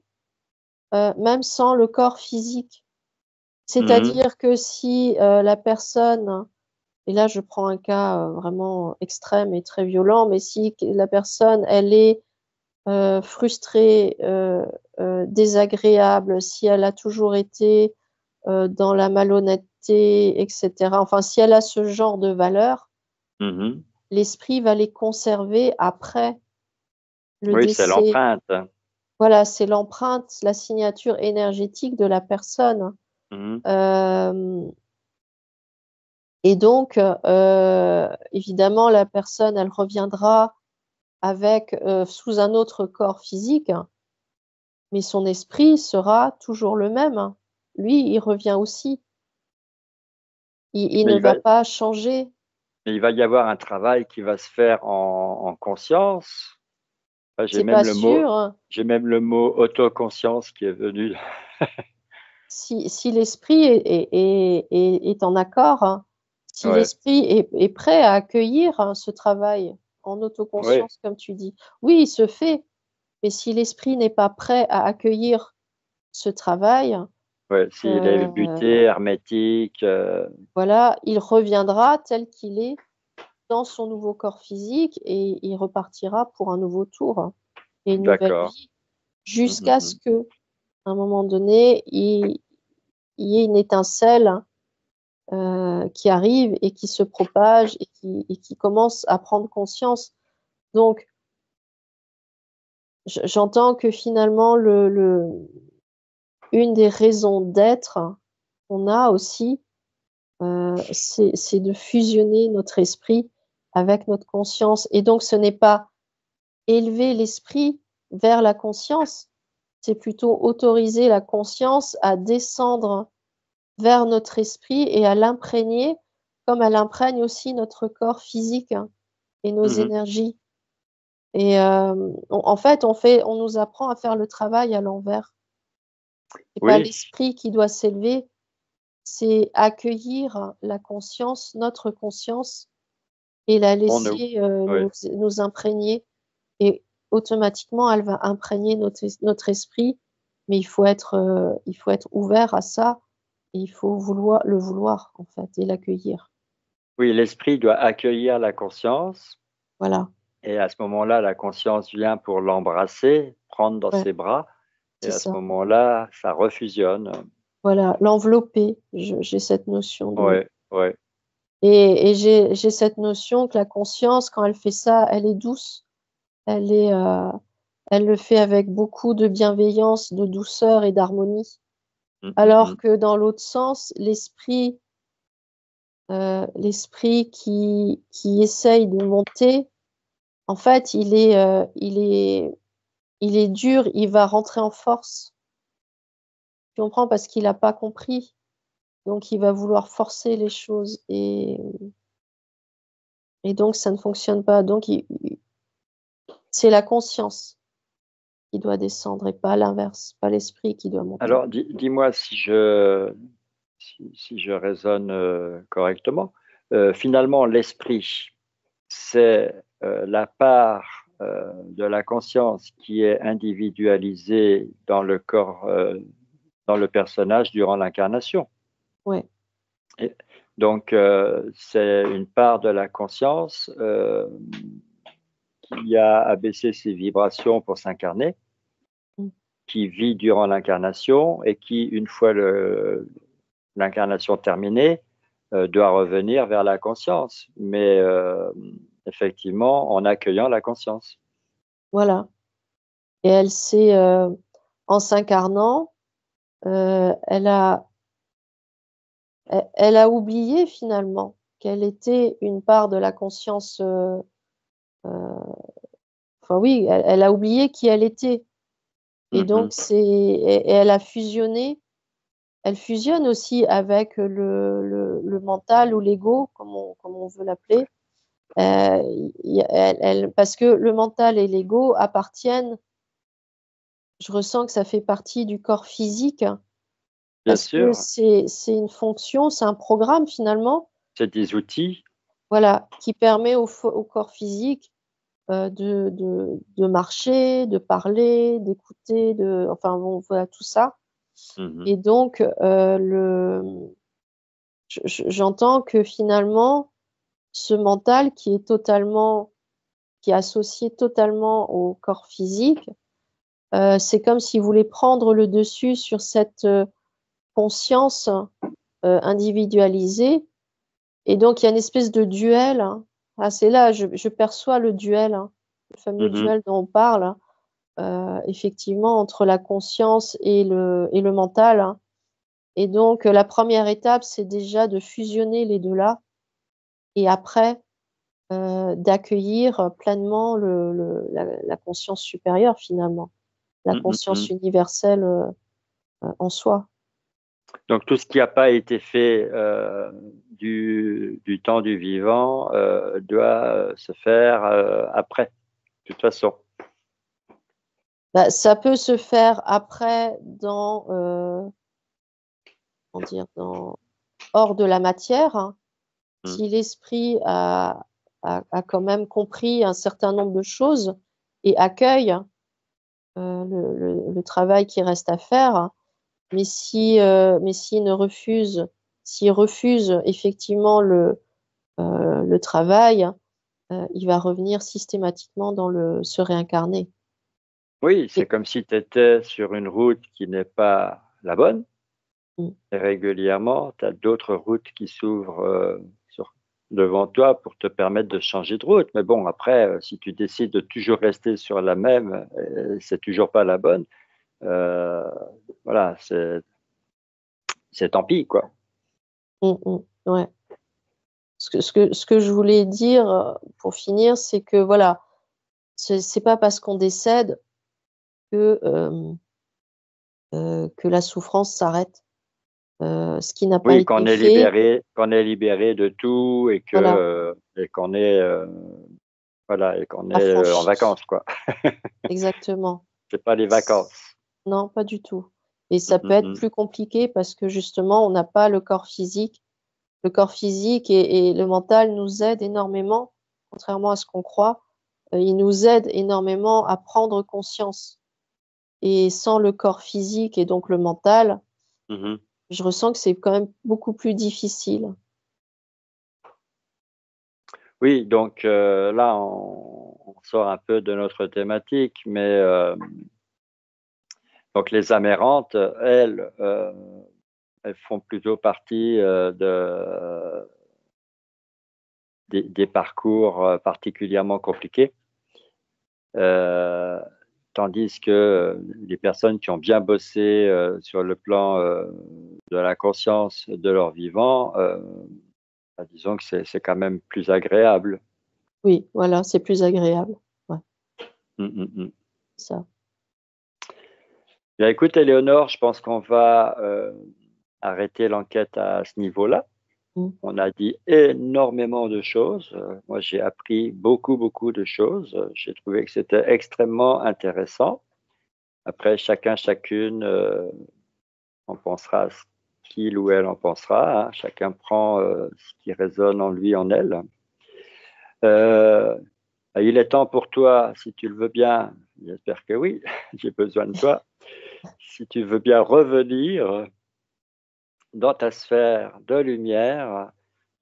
S2: même sans le corps physique.
S1: Mmh.
S2: C'est-à-dire que si, la personne et là je prends un cas, vraiment extrême et très violent, mais si q la personne elle est, frustrée, désagréable, si elle a toujours été, dans la malhonnêteté et cetera, enfin si elle a ce genre de valeurs,
S1: Mmh.
S2: l'esprit va les conserver après le
S1: Oui, c'est
S2: décès.
S1: l'empreinte.
S2: Voilà, c'est l'empreinte, la signature énergétique de la personne.
S1: Mmh.
S2: Hem Et donc, évidemment, la personne, elle reviendra avec, sous un autre corps physique, mais son esprit sera toujours le même, hein. Lui, il revient aussi. Il
S1: Mais
S2: ne va pas changer.
S1: il va y avoir un travail qui va se faire en conscience. Là,
S2: C'est pas sûr, hein.
S1: j'ai même le mot autoconscience qui est venu.
S2: Si l'esprit est en accord, hein, si
S1: Ouais,
S2: l'esprit est prêt à accueillir, ce travail en
S1: oui,
S2: autoconscience, comme tu dis. Oui, il se fait, mais si l'esprit n'est pas prêt à accueillir ce travail,
S1: ouais, s'il est
S2: heu,
S1: buté, hermétique,
S2: voilà, il reviendra tel qu'il est dans son nouveau corps physique et il repartira pour un nouveau tour et une nouvelle
S1: d'accord.
S2: vie
S1: Mmh, mmh
S2: jusqu'à ce
S1: mh.
S2: qu'à un moment donné, il y ait une étincelle, qui arrive et qui se propage et qui commence à prendre conscience. Donc j'entends que finalement une des raisons d'être qu'on a aussi, c'est de fusionner notre esprit avec notre conscience et donc ce n'est pas élever l'esprit vers la conscience, c'est plutôt autoriser la conscience à descendre vers notre esprit et à l'imprégner comme elle imprègne aussi notre corps physique, hein, et nos
S1: Mmh.
S2: énergies et on nous apprend à faire le travail à l'envers. C'est pas
S1: Oui,
S2: l'esprit qui doit s'élever, c'est accueillir la conscience, notre conscience et la
S1: pour nous.
S2: laisser,
S1: Oui.
S2: nous imprégner et automatiquement elle va imprégner notre esprit, mais il faut être ouvert à ça et il faut vouloir en fait et l'accueillir.
S1: Oui, l'esprit doit accueillir la conscience
S2: Voilà,
S1: et à ce moment-là, la conscience vient pour l'embrasser, prendre dans
S2: ouais,
S1: ses bras et
S2: c'est
S1: à ce
S2: ça.
S1: moment-là, ça refusionne.
S2: Voilà, l'envelopper, j'ai cette notion de
S1: Ouais, ouais.
S2: et j'ai cette notion que la conscience quand elle fait ça, elle est douce, elle est, Elle le fait avec beaucoup de bienveillance, de douceur et d'harmonie.
S1: Mm, mm,
S2: Alors
S1: mm.
S2: que dans l'autre sens, l'esprit qui essaye de monter, en fait, il est dur, il va rentrer en force. Tu comprends? Parce qu'il a pas compris. Donc il va vouloir forcer les choses et donc ça ne fonctionne pas. Donc il c'est la conscience qui doit descendre et pas l'inverse, pas l'esprit qui doit monter.
S1: Alors, dis-moi si je raisonne correctement. Finalement, l'esprit, c'est la part de la conscience qui est individualisée dans le corps, dans le personnage durant l'incarnation.
S2: Ouais,
S1: Et donc, c'est une part de la conscience qui a abaissé ses vibrations pour s'incarner,
S2: mmh,
S1: qui vit durant l'incarnation et qui, une fois l'incarnation terminée, doit revenir vers la conscience, mais effectivement en accueillant la conscience.
S2: voilà et elle s'est, en s'incarnant, elle a elle a oublié finalement qu'elle était une part de la conscience, enfin oui, elle a oublié qui elle était et donc
S1: Mhm.
S2: et elle a fusionné. Elle fusionne aussi avec le mental ou l'ego, comme on veut l'appeler. Il y a elle parce que le mental et l'ego appartiennent je ressens que ça fait partie du corps physique,
S1: Bien
S2: parce que
S1: sûr,
S2: c'est une fonction, c'est un programme finalement,
S1: c'est des outils.
S2: voilà, qui permet au corps physique, de marcher, de parler, d'écouter, enfin bon, voilà tout ça
S1: Mhm.
S2: et donc j'entends que finalement, ce mental qui est associé totalement au corps physique, c'est comme s'il voulait prendre le dessus sur cette, conscience, individualisée et donc il y a une espèce de duel, hein. Ah, c'est là, je perçois le duel, hein, le fameux
S1: Mhm.
S2: duel dont on parle, hein, effectivement entre la conscience et le mental, hein et donc la première étape, c'est déjà de fusionner les 2 là et après, d'accueillir pleinement la conscience supérieure finalement, la
S1: Mhm.
S2: conscience
S1: Mhm.
S2: universelle, en soi.
S1: Donc tout ce qui n'a pas été fait du temps du vivant doit se faire après, de toute façon.
S2: Bah, ça peut se faire après comment dire? Hors de la matière, hein.
S1: Mm.
S2: Si l'esprit a quand même compris un certain nombre de choses et accueille, le travail qui reste à faire, mais s'il ne refuse s'il refuse effectivement le travail, il va revenir systématiquement dans le se réincarner.
S1: Oui, c'est
S2: Et
S1: comme si tu étais sur une route qui n'est pas la bonne.
S2: mmh,
S1: Et régulièrement, tu as d'autres routes qui s'ouvrent devant toi pour te permettre de changer de route. Mais bon, après, si tu décides de toujours rester sur la même, c'est toujours pas la bonne. euh, voilà, c'est tant pis, quoi.
S2: ouais. Ce que je voulais dire, pour finir, c'est que voilà, c'est pas parce qu'on décède que, que la souffrance s'arrête. Ce qui n'a pas
S1: Oui,
S2: été fait,
S1: qu'on est libéré de tout
S2: voilà,
S1: et qu'on est, voilà, et qu'on est en
S2: affranchi.
S1: vacances, quoi.
S2: Exactement.
S1: C'est pas les
S2: S
S1: vacances.
S2: non, pas du tout et
S1: Mm,
S2: ça peut
S1: mm,
S2: être
S1: mm.
S2: plus compliqué parce que justement, on n'a pas le corps physique. Le corps physique et le mental nous aident énormément, contrairement à ce qu'on croit. Ils nous aident énormément à prendre conscience et sans le corps physique et donc le mental,
S1: Mhm.
S2: je ressens que c'est quand même beaucoup plus difficile.
S1: Oui, donc là, on sort un peu de notre thématique, mais donc les amérantes, elles, elles font plutôt partie des parcours particulièrement compliqués. Euh, tandis que les personnes qui ont bien bossé sur le plan de la conscience de leur vivant, bah, disons que c'est quand même plus agréable.
S2: Oui, voilà, c'est plus agréable. Ouais,
S1: Mm.
S2: ça.
S1: Bien, écoute, Éléonore, je pense qu'on va arrêter l'enquête à ce niveau-là.
S2: Mmh.
S1: On a dit énormément de choses. Moi, j'ai appris beaucoup, beaucoup de choses. J'ai trouvé que c'était extrêmement intéressant. Après, chacun, chacune en pensera ce qu'il ou elle en pensera, hein. Chacun prend ce qui résonne en lui, en elle. Euh, il est temps pour toi, si tu le veux bien, j'espère que oui, j'ai besoin de toi, si tu veux bien revenir dans ta sphère de lumière,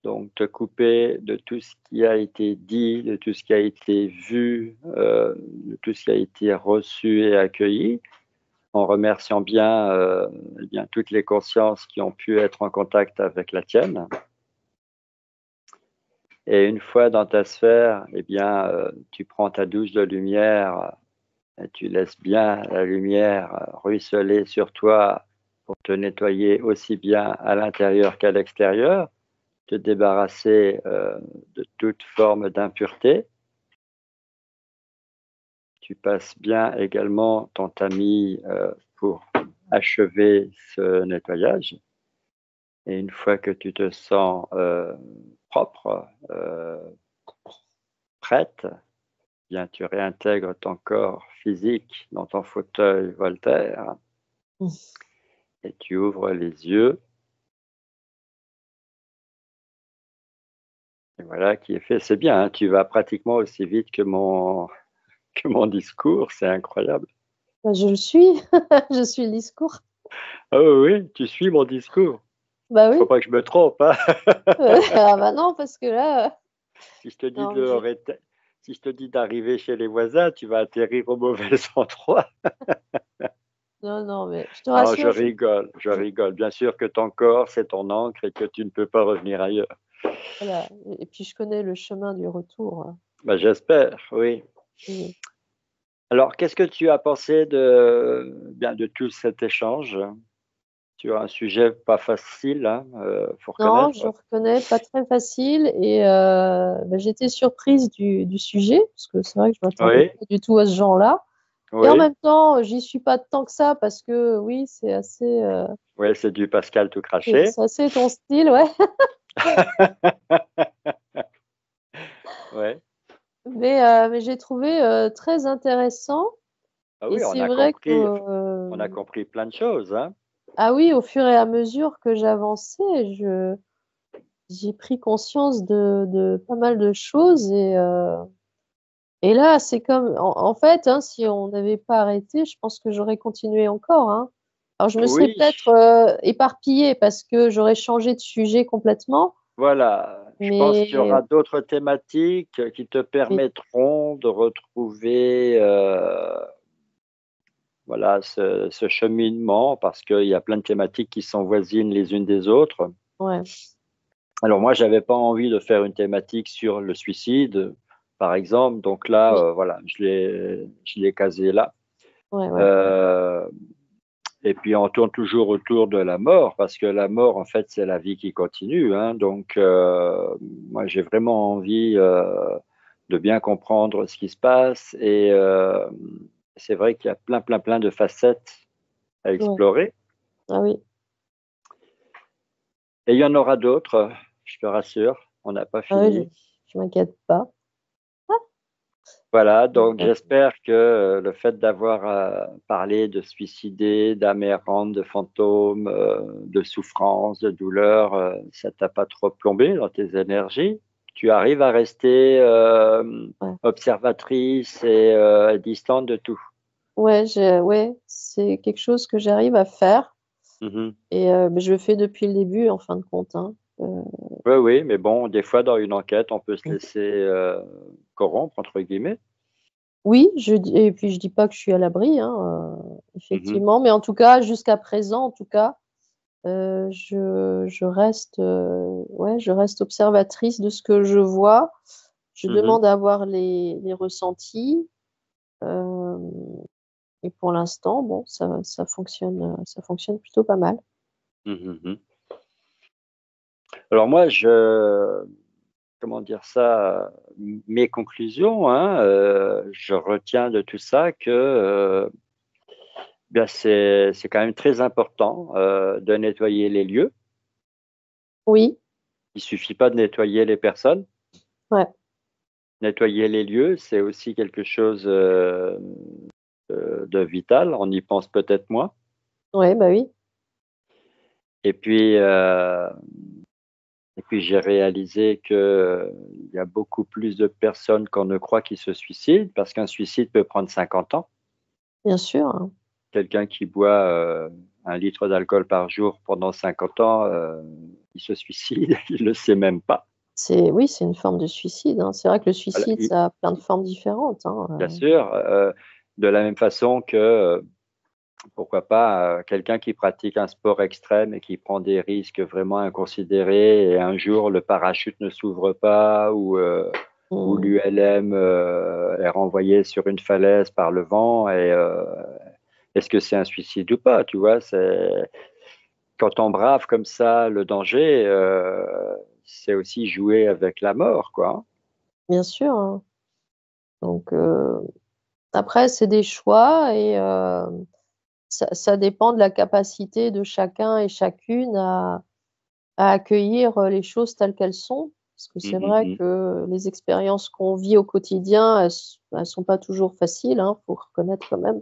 S1: donc te couper de tout ce qui a été dit, de tout ce qui a été vu, de tout ce qui a été reçu et accueilli, en remerciant bien toutes les consciences qui ont pu être en contact avec la tienne. Et une fois dans ta sphère, tu prends ta douche de lumière et tu laisses bien la lumière ruisseler sur toi pour te nettoyer aussi bien à l'intérieur qu'à l'extérieur, te débarrasser de toute forme d'impureté. Tu passes bien également ton tamis pour achever ce nettoyage. Et une fois que tu te sens propre, prête, bien tu réintègres ton corps physique dans ton fauteuil Voltaire
S2: Mmh.
S1: et tu ouvres les yeux. Et voilà qui est fait. C'est bien, hein, tu vas pratiquement aussi vite que que mon discours, c'est incroyable.
S2: Bah, je le suis, je suis le discours.
S1: Ah oui, oui, tu suis mon discours.
S2: Bah
S1: Il faut
S2: oui.
S1: pas que je me trompe, hein.
S2: Ah bah non, parce que là,
S1: Si je te dis
S2: non, mais je
S1: si je te dis d'arriver chez les voisins, tu vas atterrir au mauvais endroit.
S2: non, non, mais je te
S1: Non, je
S2: rassure,
S1: rigole, je rigole. Bien sûr que ton corps, c'est ton encre et que tu ne peux pas revenir ailleurs.
S2: voilà, et puis je connais le chemin du retour,
S1: Bah, j'espère, oui.
S2: mmh.
S1: Alors, qu'est-ce que tu as pensé de tout cet échange? Tu as un sujet pas facile, hein, faut
S2: Non, je
S1: reconnaître.
S2: reconnais, pas très facile et bah, j'étais surprise du sujet, parce que c'est vrai que je m'attendais
S1: Oui,
S2: pas du tout à ce genre-là et en
S1: oui,
S2: même temps, j'y suis pas tant que ça parce que oui,
S1: oui, c'est du Pascal tout craché.
S2: c'est assez ton style, ouais.
S1: Ouais.
S2: Mais j'ai trouvé, très intéressant
S1: Ah
S2: et
S1: oui,
S2: c'est vrai que,
S1: on a compris plein de choses, hein.
S2: ah oui, au fur et à mesure que j'avançais, j'ai pris conscience de pas mal de choses et là, c'est comme en fait, hein, si on n'avait pas arrêté, je pense que j'aurais continué encore, hein. Alors je me serais
S1: Oui,
S2: peut-être, éparpillée parce que j'aurais changé de sujet complètement,
S1: voilà. Je pense qu'il y
S2: mais
S1: aura d'autres thématiques qui te
S2: mais
S1: permettront de retrouver voilà, ce cheminement parce qu'il y a plein de thématiques qui sont voisines les unes des autres.
S2: ouais,
S1: Alors moi, j'avais pas envie de faire une thématique sur le suicide, par exemple. Donc là,
S2: oui,
S1: voilà, je l'ai casé là.
S2: ouais, ouais,
S1: Euh, et puis on tourne toujours autour de la mort parce que la mort, en fait, c'est la vie qui continue, hein. Donc moi, j'ai vraiment envie de bien comprendre ce qui se passe et c'est vrai qu'il y a plein, plein, plein de facettes à
S2: ouais.
S1: explorer.
S2: Ah oui,
S1: Et il y en aura d'autres, je te rassure, on n'a pas
S2: ah oui,
S1: fini.
S2: je m'inquiète pas.
S1: Voilà, donc
S2: Heu,
S1: j'espère que le fait d'avoir parlé de se suicider, d'âme errante, de fantômes, de souffrance, de douleur, ça t'a pas trop plombé dans tes énergies. Tu arrives à rester
S2: ouais.
S1: observatrice et distante de tout.
S2: Ouais, c'est quelque chose que j'arrive à faire
S1: Mhm.
S2: et mais je le fais depuis le début en fin de compte, hein. Heu,
S1: Oui, oui, mais bon, des fois dans une enquête, on peut se
S2: mmh.
S1: laisser corrompre entre guillemets.
S2: Oui, je dis et puis je dis pas que je suis à l'abri, hein,
S1: Mhm.
S2: effectivement, mais en tout cas, jusqu'à présent, en tout cas, je reste, ouais, je reste observatrice de ce que je vois. Je
S1: Mhm.
S2: demande à voir les ressentis, hem Et pour l'instant, bon, ça fonctionne plutôt pas mal.
S1: Mhm. Alors moi, comment dire ça, mes conclusions, hein, je retiens de tout ça que bien c'est quand même très important de nettoyer les lieux.
S2: Oui,
S1: Il suffit pas de nettoyer les personnes.
S2: ouais,
S1: Nettoyer les lieux, c'est aussi quelque chose de vital. On y pense peut-être moins.
S2: ouais, bah oui,
S1: Et puis, j'ai réalisé que il y a beaucoup plus de personnes qu'on ne croit qui se suicident, parce qu'un suicide peut prendre 50 ans.
S2: bien sûr, hein.
S1: Quelqu'un qui boit 1 litre d'alcool par jour pendant 50 ans, il se suicide, il le sait même pas.
S2: Oui, c'est une forme de suicide, hein. C'est vrai que le
S1: Voilà,
S2: suicide, ça a plein de formes différentes, hein,
S1: bien sûr, de la même façon que pourquoi pas quelqu'un qui pratique un sport extrême et qui prend des risques vraiment inconsidérés, et un jour le parachute ne s'ouvre pas, ou
S2: mmh,
S1: l'ULM est renvoyé sur une falaise par le vent, et est-ce que c'est un suicide ou pas, tu vois, quand on brave comme ça le danger, c'est aussi jouer avec la mort, quoi.
S2: bien sûr, hein. Donc après c'est des choix et ça dépend de la capacité de chacun et chacune à accueillir, les choses telles qu'elles sont. Parce que c'est vrai
S1: Mhm,
S2: que les expériences qu'on vit au quotidien, elles sont pas toujours faciles, hein, faut reconnaître quand même.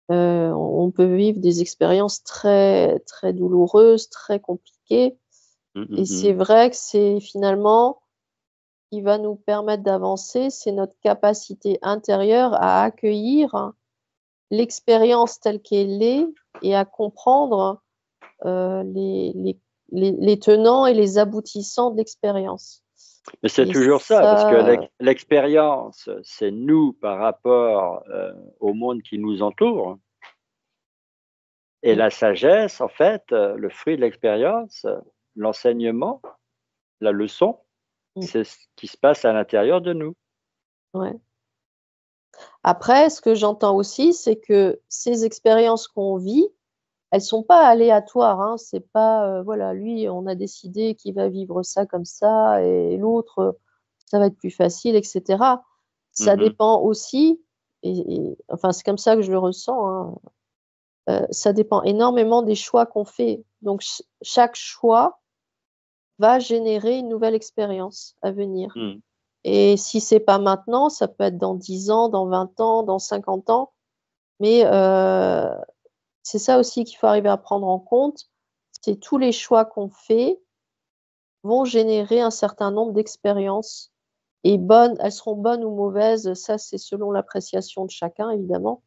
S2: On peut vivre des expériences très, très douloureuses, très compliquées
S1: mhm,
S2: et c'est
S1: mhm.
S2: vrai que c'est finalement ce qui va nous permettre d'avancer, c'est notre capacité intérieure à accueillir l'expérience telle qu'elle est et à comprendre, les tenants et les aboutissants de l'expérience
S1: Mais c'est
S2: et
S1: toujours ça, parce que
S2: ça
S1: l'expérience, c'est nous par rapport au monde qui nous entoure. Et
S2: mmh,
S1: la sagesse, en fait, le fruit de l'expérience, l'enseignement, la leçon,
S2: mmh,
S1: c'est ce qui se passe à l'intérieur de nous.
S2: ouais. Après, ce que j'entends aussi, c'est que ces expériences qu'on vit, elles sont pas aléatoires, hein. C'est pas, voilà, lui, on a décidé qu'il va vivre ça comme ça et l'autre, ça va être plus facile et cetera. Ça
S1: Mhm,
S2: dépend aussi et enfin, c'est comme ça que je le ressens, hein, ça dépend énormément des choix qu'on fait. Donc chaque choix va générer une nouvelle expérience à venir
S1: mhm,
S2: et si c'est pas maintenant, ça peut être dans 10 ans, dans 20 ans, dans 50 ans, mais c'est ça aussi qu'il faut arriver à prendre en compte, c'est tous les choix qu'on fait vont générer un certain nombre d'expériences et elles seront bonnes ou mauvaises, ça c'est selon l'appréciation de chacun évidemment,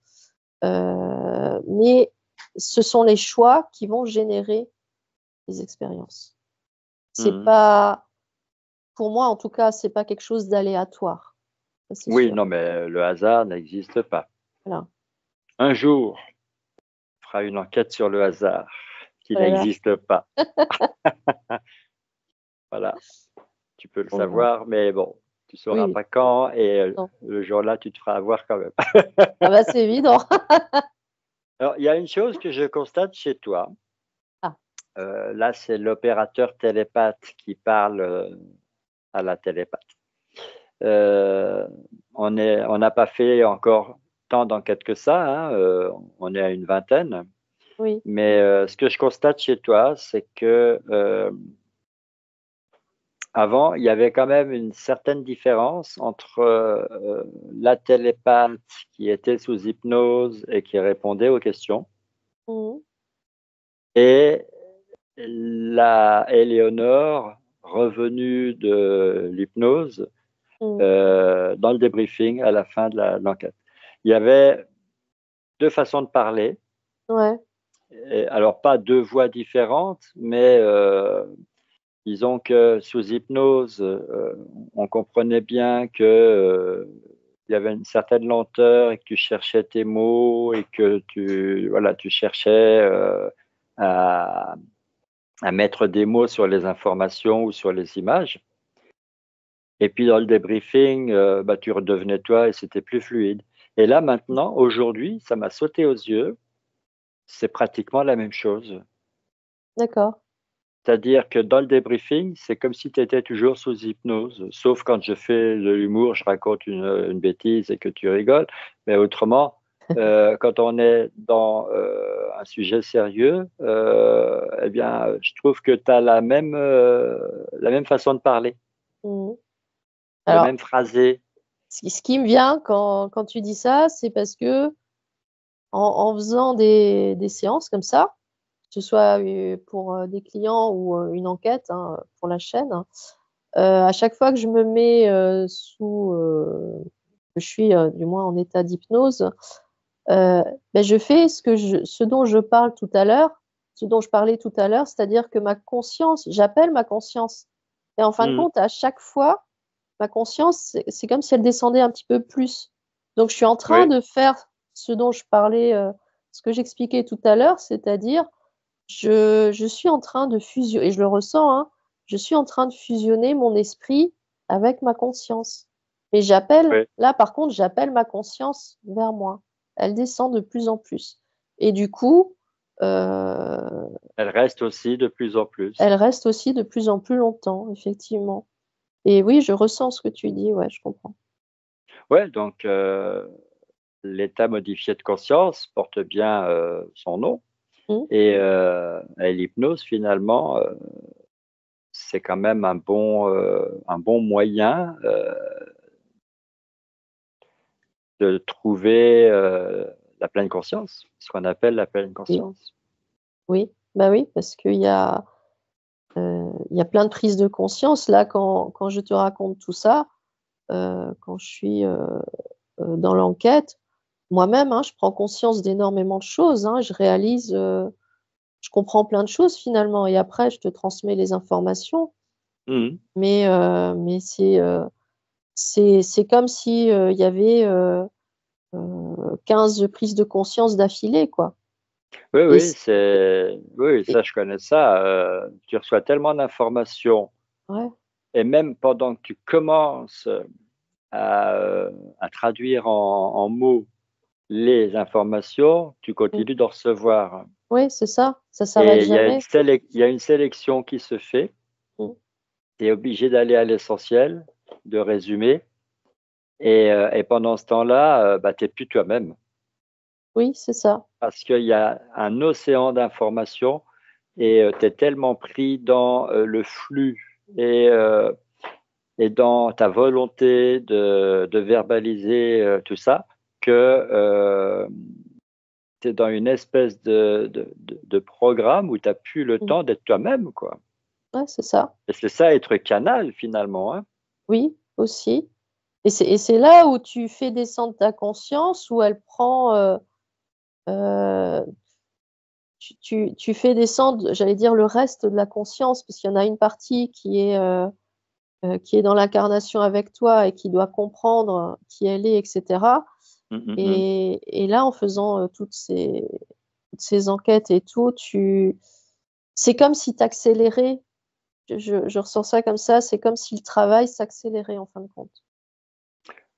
S2: mais ce sont les choix qui vont générer les expériences. C'est
S1: mhm.
S2: pas pour moi en tout cas, c'est pas quelque chose d'aléatoire, ça c'est
S1: Oui,
S2: sûr.
S1: non, mais le hasard n'existe pas.
S2: Voilà.
S1: Un jour, on fera une enquête sur le hasard, qui
S2: Voilà.
S1: n'existe pas. Voilà, tu peux le
S2: On verra.
S1: savoir, mais bon, tu sauras
S2: Oui,
S1: pas quand, et
S2: non.
S1: le jour-là, tu te feras avoir quand même.
S2: Ah bah, c'est évident.
S1: Alors, il y a une chose que je constate chez toi.
S2: Ah,
S1: Là, c'est l'opérateur télépathe qui parle à la télépathe. Euh, on n'a pas fait encore tant d'enquêtes que ça, hein, on est à une vingtaine.
S2: oui.
S1: Mais ce que je constate chez toi, c'est que avant, il y avait quand même une certaine différence entre la télépathe qui était sous hypnose et qui répondait aux questions,
S2: Mmh.
S1: et la Éléonore revenue de l'hypnose
S2: Mmh.
S1: dans le débriefing à la fin de l'enquête. Il y avait deux façons de parler,
S2: Ouais.
S1: et alors pas deux voix différentes, mais disons que sous hypnose, on comprenait bien que il y avait une certaine lenteur et que tu cherchais tes mots et que tu cherchais à, à mettre des mots sur les informations ou sur les images. Et puis dans le débriefing, bah, tu redevenais toi et c'était plus fluide. Et là, maintenant, aujourd'hui, ça m'a sauté aux yeux, c'est pratiquement la même chose.
S2: D'accord.
S1: C'est-à-dire que dans le débriefing, c'est comme si tu étais toujours sous hypnose, sauf quand je fais de l'humour, je raconte une bêtise et que tu rigoles. Mais autrement, quand on est dans un sujet sérieux, eh bien, je trouve que tu as la même façon de parler,
S2: Mmh.
S1: le
S2: Alors,
S1: même phrasé.
S2: ce qui me vient quand tu dis ça, c'est parce que en faisant des séances comme ça, que ce soit, pour, des clients ou, une enquête, hein, pour la chaîne, à chaque fois que je me mets, que je suis, du moins en état d'hypnose, je fais ce dont je parle tout à l'heure, ce dont je parlais tout à l'heure, c'est-à-dire que ma conscience j'appelle ma conscience et en fin de
S1: Mhm.
S2: compte, à chaque fois, ma conscience, c'est comme si elle descendait un petit peu plus. Donc je suis en train
S1: Oui,
S2: de faire ce dont je parlais, ce que j'expliquais tout à l'heure, c'est-à-dire je suis en train de fusionner et je le ressens, hein, je suis en train de fusionner mon esprit avec ma conscience. Mais
S1: oui.
S2: là par contre, j'appelle ma conscience vers moi. Elle descend de plus en plus et du coup, heu,
S1: Elle reste aussi de plus en plus.
S2: elle reste aussi de plus en plus longtemps, effectivement. Et oui, je ressens ce que tu dis, ouais, je comprends.
S1: Ouais, donc l'état modifié de conscience porte bien son nom.
S2: Mmh,
S1: Et l'hypnose, finalement, c'est quand même un bon moyen de trouver la pleine conscience, ce qu'on appelle la pleine
S2: oui,
S1: conscience.
S2: oui, bah, oui, parce il y a plein de prises de conscience là quand je te raconte tout ça, quand je suis, dans l'enquête, moi-même, hein, je prends conscience d'énormément de choses, hein. Je réalise, je comprends plein de choses finalement et après je te transmets les informations.
S1: Mmh.
S2: Mais c'est comme si, il y avait, 15 prises de conscience d'affilée, quoi.
S1: Oui,
S2: Et
S1: oui,
S2: c
S1: oui,
S2: et
S1: ça je connais ça, tu reçois tellement d'informations
S2: ouais,
S1: et même pendant que tu commences à traduire en mots les informations, tu
S2: mmh,
S1: continues d'en recevoir.
S2: oui, c'est ça, ça s'arrête
S1: Et
S2: jamais.
S1: il y a une sélection qui se fait.
S2: Mmh,
S1: Tu es obligé d'aller à l'essentiel, de résumer et pendant ce temps-là, bah, tu es plus toi-même
S2: oui, c'est ça.
S1: parce qu'il y a un océan d'informations et tu es tellement pris dans, le flux et dans ta volonté de verbaliser, tout ça que, tu es dans une espèce de programme où tu as plus le
S2: Mmh,
S1: temps d'être toi-même, quoi.
S2: ouais, c'est ça.
S1: Et c'est ça être canal finalement, hein.
S2: Oui, aussi. Et c'est là où tu fais descendre ta conscience, où elle prend, heu, tu fais descendre, j'allais dire, le reste de la conscience, parce qu'il y en a une partie qui est dans l'incarnation avec toi et qui doit comprendre qui elle est et cetera.
S1: Mmh, mmh mh.
S2: Et là, en faisant, toutes ces enquêtes et tout, tu c'est comme si tu accélérais. Je ressens ça comme ça, c'est comme si le travail s'accélérait en fin de compte.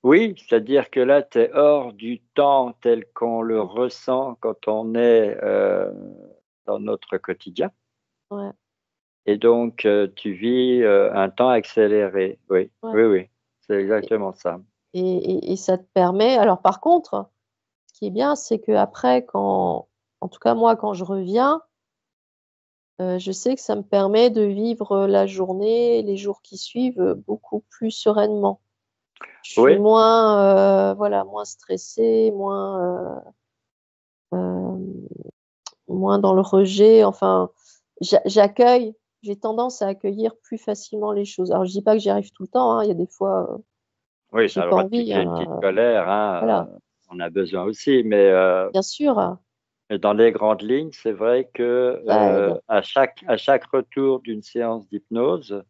S1: Oui, c'est-à-dire que là, tu es hors du temps tel qu'on le
S2: Mmh,
S1: ressent quand on est, dans notre quotidien
S2: ouais,
S1: et donc tu vis, un temps accéléré. Oui,
S2: ouais.
S1: oui, oui, c'est
S2: Et
S1: exactement ça.
S2: et ça te permet alors par contre, ce qui est bien, c'est qu'après quand en tout cas moi, quand je reviens, je sais que ça me permet de vivre, la journée, les jours qui suivent, beaucoup plus sereinement. Je suis
S1: Oui,
S2: moins, voilà, moins stressée, hem, moins dans le rejet, enfin, j'accueille, j'ai tendance à accueillir plus facilement les choses. Alors je dis pas que j'y arrive tout le temps, hein, il y a des fois,
S1: oui, tu
S2: j'ai
S1: as le
S2: pas
S1: droit de
S2: envie,
S1: piquer une
S2: hein,
S1: petite colère, hein,
S2: voilà,
S1: on a besoin aussi,
S2: bien sûr,
S1: mais dans les grandes lignes, c'est vrai que,
S2: ça aide.
S1: à chaque retour d'une séance d'hypnose,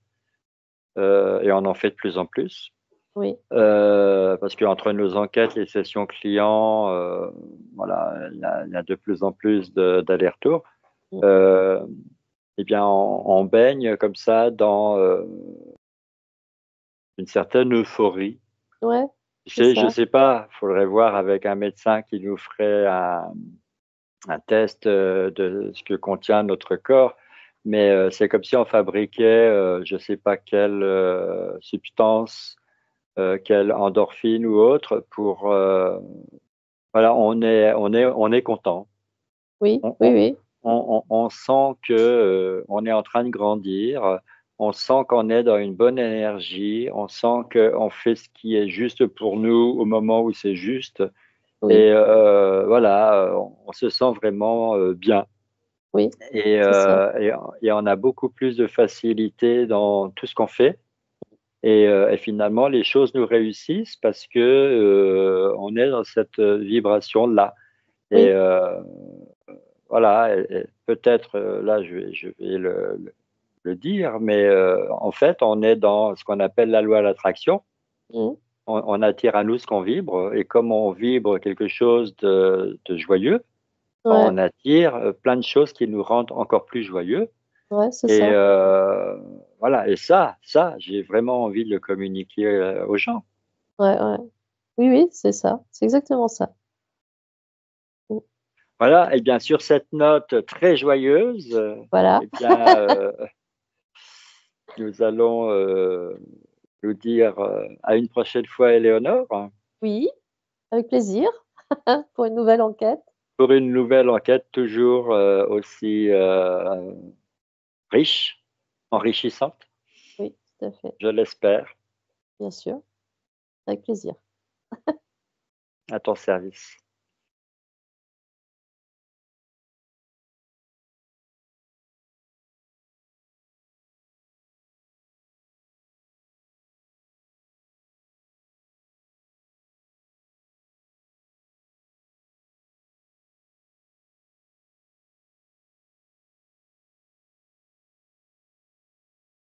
S1: et on en fait de plus en plus.
S2: Oui,
S1: Parce qu'entre nos enquêtes, les sessions clients, voilà, il y a de plus en plus d'allers-retours.
S2: mmh,
S1: Heu, et bien, on baigne comme ça dans, une certaine euphorie.
S2: ouais, c'est
S1: Je
S2: ça.
S1: sais pas, faudrait voir avec un médecin qui nous ferait un test, de ce que contient notre corps, mais c'est comme si on fabriquait, je sais pas quelle, substance, quelle endorphine ou autre pour, voilà, on est content.
S2: Oui,
S1: On
S2: oui,
S1: on
S2: oui,
S1: on sent que, on est en train de grandir, on sent qu'on est dans une bonne énergie, on sent qu'on fait ce qui est juste pour nous au moment où c'est juste
S2: oui,
S1: et voilà, on se sent vraiment, bien
S2: oui,
S1: et
S2: c'est ça.
S1: on a beaucoup plus de facilité dans tout ce qu'on fait et finalement les choses nous réussissent parce que, on est dans cette, vibration-là et
S2: Oui,
S1: voilà et peut-être, là je vais le dire, mais en fait, on est dans ce qu'on appelle la loi de l'attraction.
S2: mmh,
S1: On attire à nous ce qu'on vibre et comme on vibre quelque chose de joyeux,
S2: ouais,
S1: on attire, plein de choses qui nous rendent encore plus joyeux
S2: ouais, c'est
S1: et
S2: ça.
S1: voilà et ça, j'ai vraiment envie de le communiquer, aux gens.
S2: Ouais, ouais. Oui, oui, c'est ça, c'est exactement ça. Mmh,
S1: Voilà et bien sur cette note très joyeuse,
S2: voilà.
S1: eh bien, nous allons, nous dire, à une prochaine fois, Éléonore.
S2: Oui, avec plaisir pour une nouvelle enquête.
S1: Pour une nouvelle enquête toujours, aussi, riche,
S2: Oui,
S1: enrichissante,
S2: oui, tout à fait,
S1: je l'espère,
S2: bien sûr, avec plaisir.
S1: à ton service.